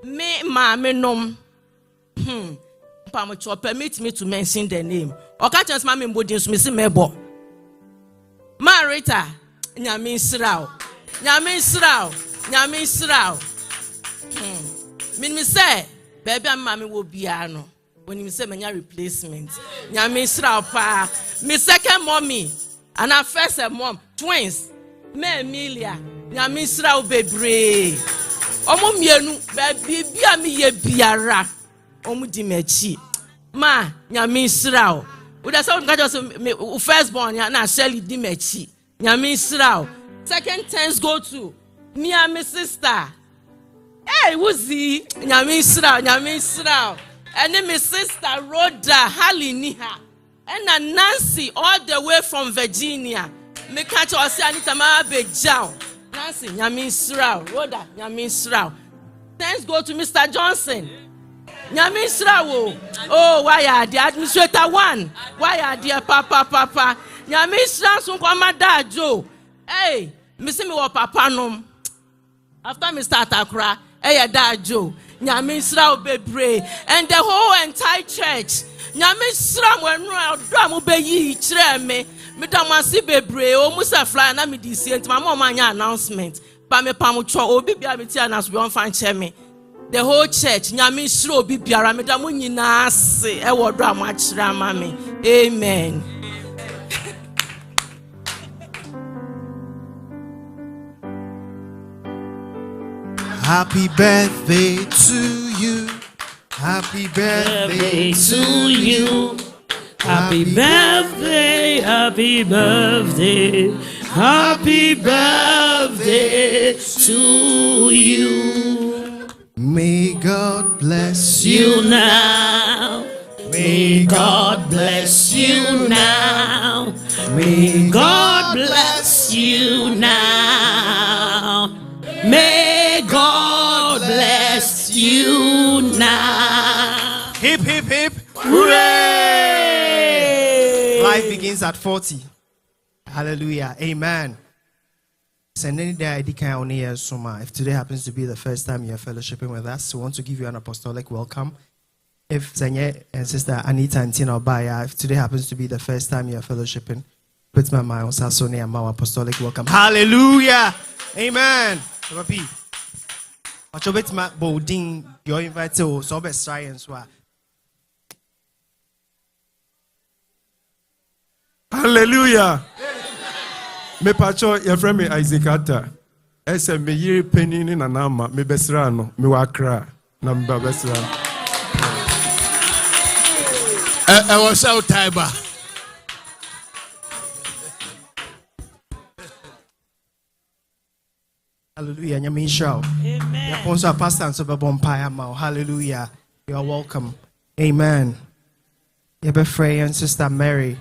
me Mammy nom. Permit me to mention the name. Oka chance mama mbodi nso mesi mebo. Marita Nyamisra. Me say baby and mommy will be ano. When you say manya replacement. Nyamisra pa. Me second mommy and our first mom twins. Me Emilia. Nyamisra bebre. Omo mienu baby bia me ye biara. Omu dimechi. Ma Nyamisra. We the sound just firstborn na Shelly dimechi. Nyamisra. Second thanks go to me and my sister. Hey, who's he? Nyamisra. And then my sister Rhoda Haliniha. And Nancy all the way from Virginia. Me catch us Anita Ma Bejao. Nancy Nyamisra. Rhoda Nyamisra. Thanks go to Mr. Johnson. Nyamisra wo. Oh, why are the administrator one? Why are the papa? Nyamisra sun kwama dajo. Hey, missing me wa papa nom. After Mr. Atakra, hey dajo. Nyamisra bebre and the whole entire church. Nyamisra when drum be yi chire me. Me damasi bebre o musa fly na me decent. My mom anya announcement. Pa me pamucho obi bia me ti announce we on fan che me. The whole church, Nyamisra obi biara me da mo nyina ase e wo do amachira ma me. Amen. Happy birthday to you. Happy birthday to you. Happy birthday, happy birthday, happy birthday to you. May God bless You now. May God bless you now. May God bless you now. May God bless you now. Hip, hip, hip. Hooray! Life begins at 40. Hallelujah. Amen. If today happens to be the first time you're fellowshipping with us, we want to give you an apostolic welcome. If Senye and Sister Anita and Tina Obaya, if today happens to be the first time you're fellowshipping, put my mind on Sasone and my apostolic welcome. Hallelujah. Amen. Repeat. You're invited to Sober Science. Hallelujah. Me pacho your friend me Isaac Atta. Ese me yiri penny ni nanama me besra no me wakra na me besra. I was out tiber. Hallelujah. Nyamisha. Amen. Yaponso pastor and sober bompire mao. Hallelujah. You are welcome. Amen. Yebe Frey and Sister Mary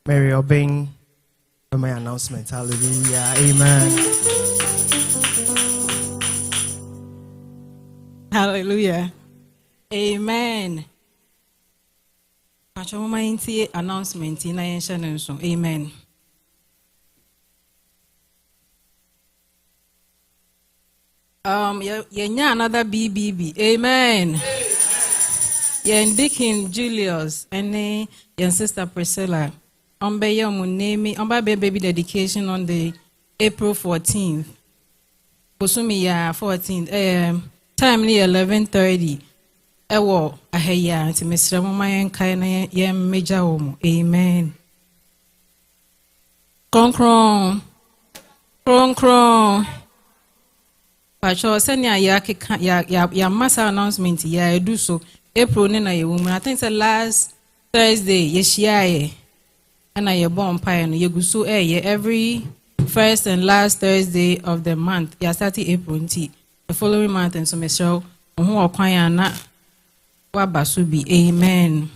obeying for my announcement. Hallelujah. Amen. Hallelujah. Amen. Announcement in Amen. Yenya another BBB. Amen. Yen Deacon Julius and yen Sister Priscilla. naming baby dedication on the April 14th. Bosumi ya 14th. Time ni 11:30. Ewo aheya nti mesra mo mayen kai na ye meja wo mo. Amen. Konkron. Pacho senya ya massa announcement ya do so April ni na ye woman. I think the last Thursday ye share and I born pie no ye guso every first and last Thursday of the month. Ya start April nti the following month and so me show who okwan na wa basubi. Amen.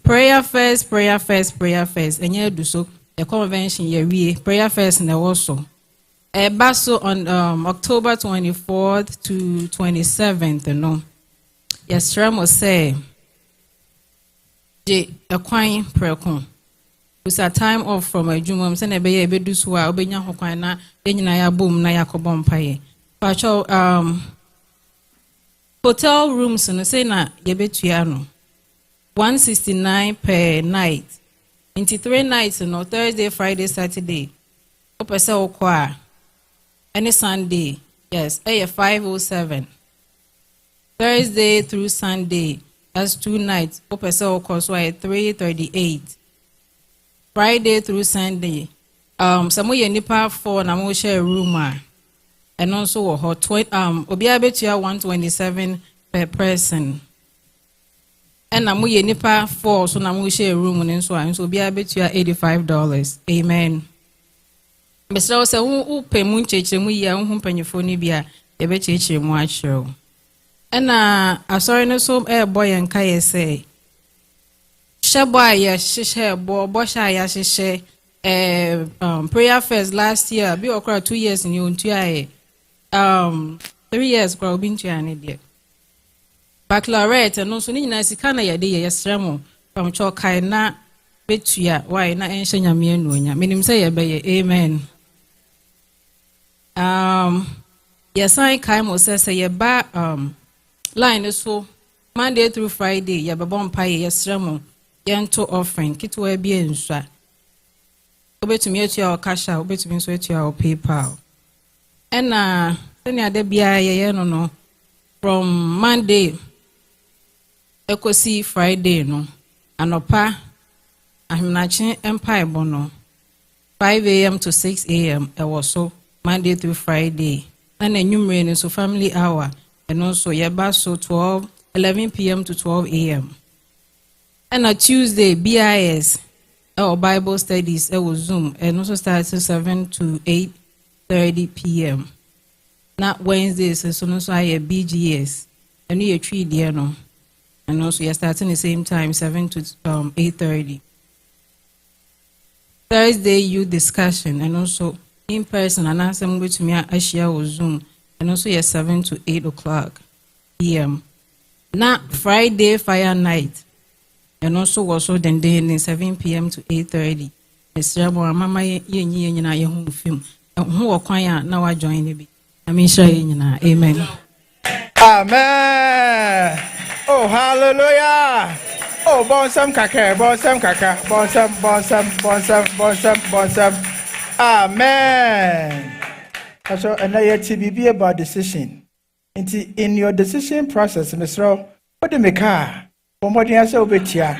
Prayer first. Enye do so the convention ye we prayer first na also. Baso on October 24th to 27th, no. Yes, Ramo say, a quine precon. It's a time off from a jumum, send a bay, a beduswa, obenya hoquina, then I boom, Nayakobom paye. Pacho, hotel rooms and say na yebetuano. 169 per night. Into 3 nights, no Thursday, Friday, Saturday. Opesa okwa. Any Sunday, yes, 507. Thursday through Sunday, that's 2 nights. Opesa cost 338. Friday through Sunday, some way nipa 4 na mo share room and also hot obiabetua 127 per person. And na mo nipa 4 so na mo share room and so obiabetua $85. Amen. Mr. Osa, who pay moon church and we are whom penny for Nibia, a bet church and watch show. And I saw no so air boy and Kaya say, Shaboy, shish hair, boshaya, shish, prayer first last year, be okra 2 years in you, 3 years, grow been to an idiot. Baccalaureate and also Nina Sikana Yadia, Yasramo, from Chokai na Betua, why not ancient Yamian, meaning say a bay, amen. Yes, I came say ye ba line so Monday through Friday, ye babon pie, yes, remo, yento offering, kitwe bien swa. Obe to me to your cash out, obe to me to your PayPal. And then ya de bia ye no from Monday eko see Friday no anopa ahimnachi empire bono 5 a.m. to 6 a.m. I was so Monday through Friday. And a numerator so family hour and also yaba so 11 p.m. to 12 a.m. And a Tuesday BIS or Bible studies it was Zoom and also starts at 7 to 8:30 p.m. Not Wednesdays and so also I BGS and you 3 there no. And also you're starting the same time 7 to 8:30. Thursday youth discussion and also in person and answer to me I share with Zoom and also yes 7 to 8 o'clock p.m. Now Friday fire night and also then 7 p.m. to 8:30. Mr. Mama ye na ye home film who kwanya now I join it. I mean sure amen. Amen. Oh hallelujah. Oh bonsam kaka. Amen. So, and now you be about decision. In your decision process, Mr. What do you make? What do you say?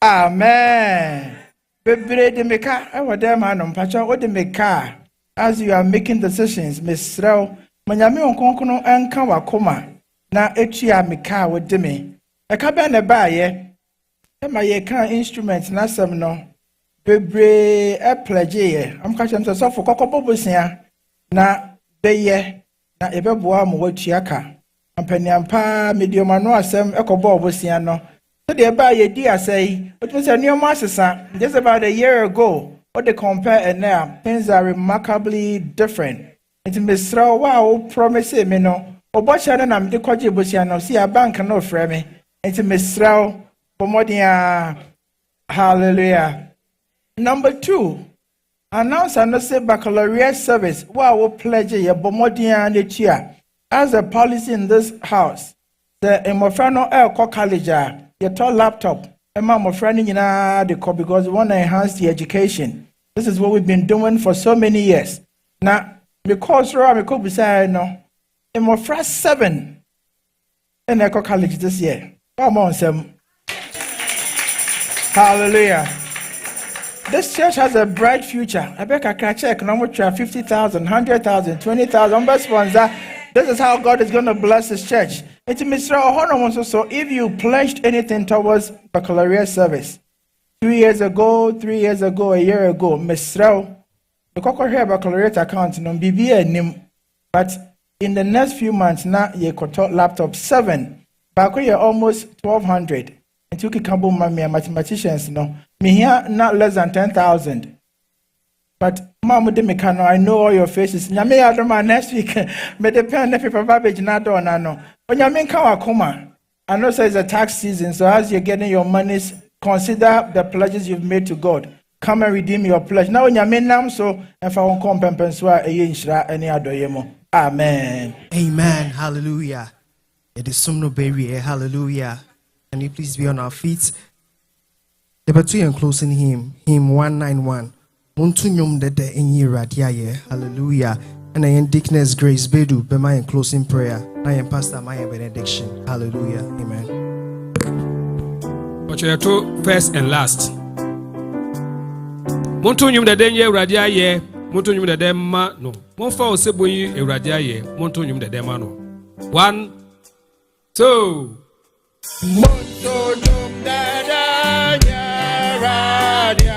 Amen. Baby, the maker, I was there, man. Pacha, what do you make? As you are making decisions, Mr. Manyami on Konkono and Kawakoma. Na etia meka with me. A cabin a buy, my car instruments, na some no. Bebre a pledge, I'm catching to suffer cocobobos here. Na beye, na ebeboam what chiaka. And penny and pa, medium and no assem ecobobos here no. So they buy a dear say, it was a new master, just about a year ago. What they compare and now, things are remarkably different. It's Mr. Wow, promise me no. Obocha na mde kwaje bosia no see a bank no frɛ me enti mesraw pomodia hallelujah. Number 2, announce and say baccalaureate service wa pledge ye pomodia ne tua as a policy in this house the emofano college ye to laptop my friend the call because we want to enhance the education. This is what we've been doing for so many years. Now, because I could be saying no, and my first 7 in Eco College this year. Come on, Sam. Hallelujah. This church has a bright future. I bet I can check. No more 50,000, 100,000, 20,000. Best sponsor. This is how God is going to bless His church. It's Mr. Ohono. So if you pledged anything towards baccalaureate service 2 years ago, 3 years ago, a year ago, Mr. The Coco here baccalaureate account no BBA nim. But in the next few months now, you could talk laptop 7. Back here almost 1,200. And you can come mathematicians no. Me here not less than 10,000. But Mama de Mekano, I know all your faces. Nyame adoma next week. Me depend if paper babbage na do na no. When Nyame ka wakoma. I know so it's a tax season, so as you're getting your monies, consider the pledges you've made to God. Come and redeem your pledge. Now when Nyame nam so if I won't come pempenswa eye nshira any adoyemo. Amen. Amen. Hallelujah. It is Sumno Berry. Hallelujah. Can you please be on our feet? Number 2 and closing hymn 191. Montunyum dede enyi radiaye. Hallelujah. And I am Dickness Grace Bedu be my closing prayer. I am Pastor my benediction. Hallelujah. Amen. But you to first and last. Montunyum dede enyi radiaye. Montunyum dede ma no. Monfa oseboyi radiaye. Montunyum dede ma no. 1, 2. Montunyum dede radiaye.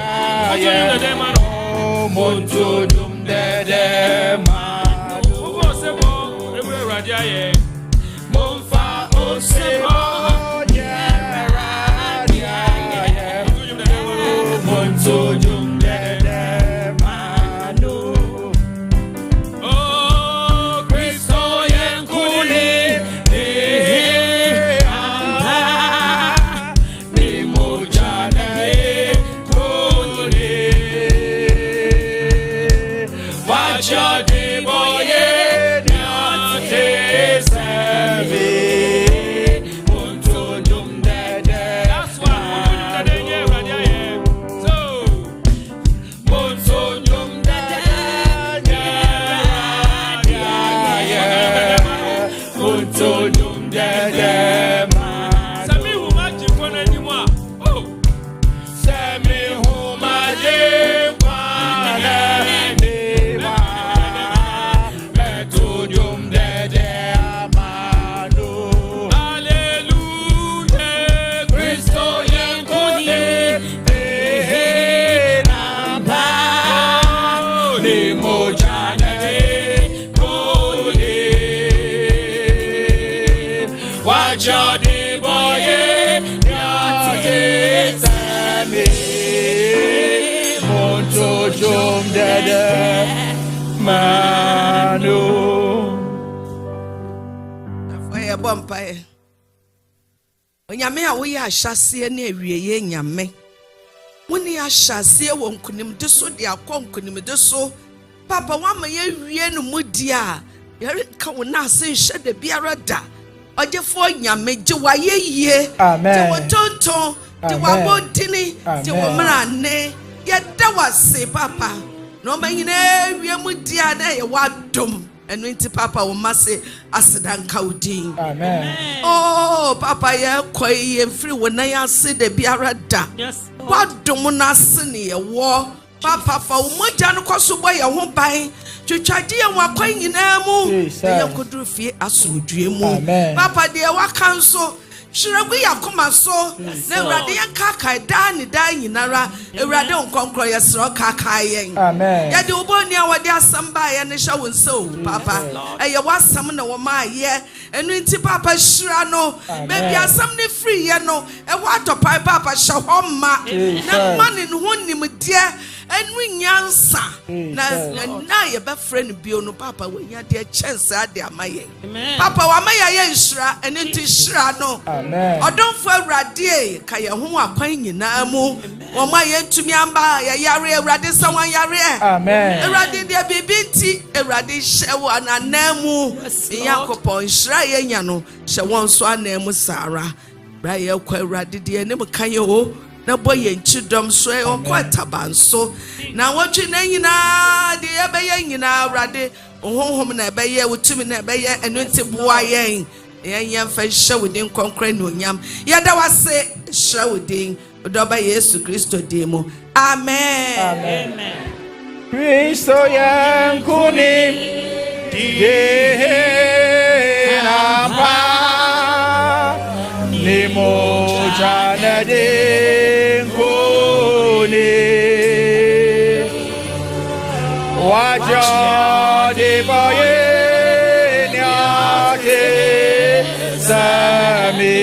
Montunyum dede manu. Osebo ebre radiaye. Monfa osebo radiaye. Montunyum dede manu. Oh, Kristo yenkuni amba ni mojane kuni. Wachadi boye nyate sami. Montunyum dede. That's why montunyum dede nye radiaye. So montunyum dede nye radiaye. Montunyum dede manu. Sami humaji kwana nyimwa. Oh. Sami humaji kwana nyimwa. Montunyum dede manu. Hallelujah. Kristo yenkuni namba. Ni mojane kuni. Wachadi boye nyate sami. Montunyum dede manu. Fire bumpire. Onyame a wo ya ahyase na awieye nyame. Woni ahyase wo nkunim de so de akonkunim de so. Papa wa ma ye wie no mudi a. Yare ka wo na ase hye de biara da. Ojefo nyame je wa ye yie. Amen. Je wo tonton, je wa bodini, je wo mrane. Ye da wase papa. No ma nyina wie mudi a na ye wa dom. Enu nti papa wo mase asedanka udin. Amen. Oh papa ye kwai ye free wo na ya se de biara da. Yes. Wa dom na se ne ye wo. Papa fa wo moja no koso boy ye ho ban. Twitwade ye wa kwai nyina mu. Jesus. Ye koduru fie asomdue mu. Amen. Papa de wa kanso Shiragu yakoma so na Ewurade yanka da ni da nyinara Ewurade onkonkro yesro kaka yen. Amen. Ya de oboni a wode asamba ye ne hwa wonso papa. Eye wasam na wo ma ye. Enu nti papa shira no. Baby asam ne free ye no. E wa topai papa hwa homma. Na mane no honim de enu nyansa. Na ye be friend bio no papa we nya de chance ade amaye. Papa wa ma ye nshira enu nti shira no. Amen. Odonfo Ewurade ka ye ho akwan nyina mu. Wo ma ye ntumi amba ye yare Ewurade sawan yare. Amen. Ewurade de bibi nti Ewurade hyewo ananamu. Yakopon shira ye nya no hye won so anamu sara. Braya kwa de ne mkaye o na boye nchidom so e okwa tabanso na wotwe na nyina de ebeye nyina awrade honhom na ebeye wotumi na ebeye eno nti boa yen yen fa hye wodin konkre no nyam yada wase hye wodin odoba Yesu Kristo demo amen amen Kristo yankunim na pa ni moja na de kuni waja de boye nyake sami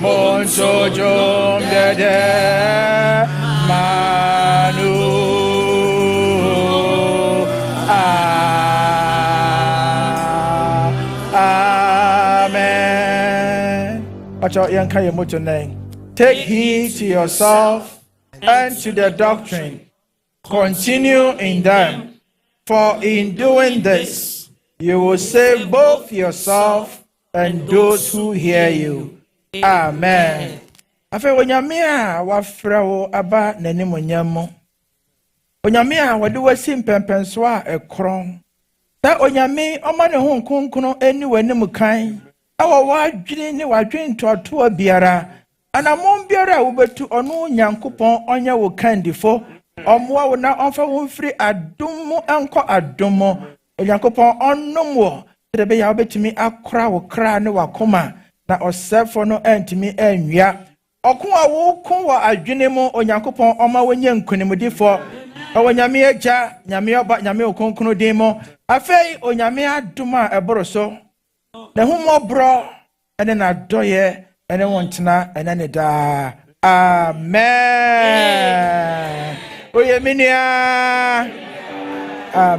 monso jom de manu Take heed to yourself and to the doctrine. Continue in them, for in doing this, you will save both yourself and those who hear you. Amen. Afe onyamia wafra wo aba nanim onyamo. Onyamia wode wasi mpempenso a ekron. Ta onyame omane ho nkonkron eni wanim kan. Awa wadwene ne wadwen totoa biara anamon biara wobetu ono nyankopon onye wo kandifo omwa wo na onfa wo mfiri adomo enko adomo nyankopon onnom wo trebe ya obetimi akora wo kra ne wakoma na osefo no antimi anwia okon a wo kon wo adwene mu onyankopon oma wonye nkonimdifo onyame agya nyame oba nyame okonkno din mo afei onyame adoma eboroso na humobro ene na doye ene wontena ene ne da amen oyeminia amen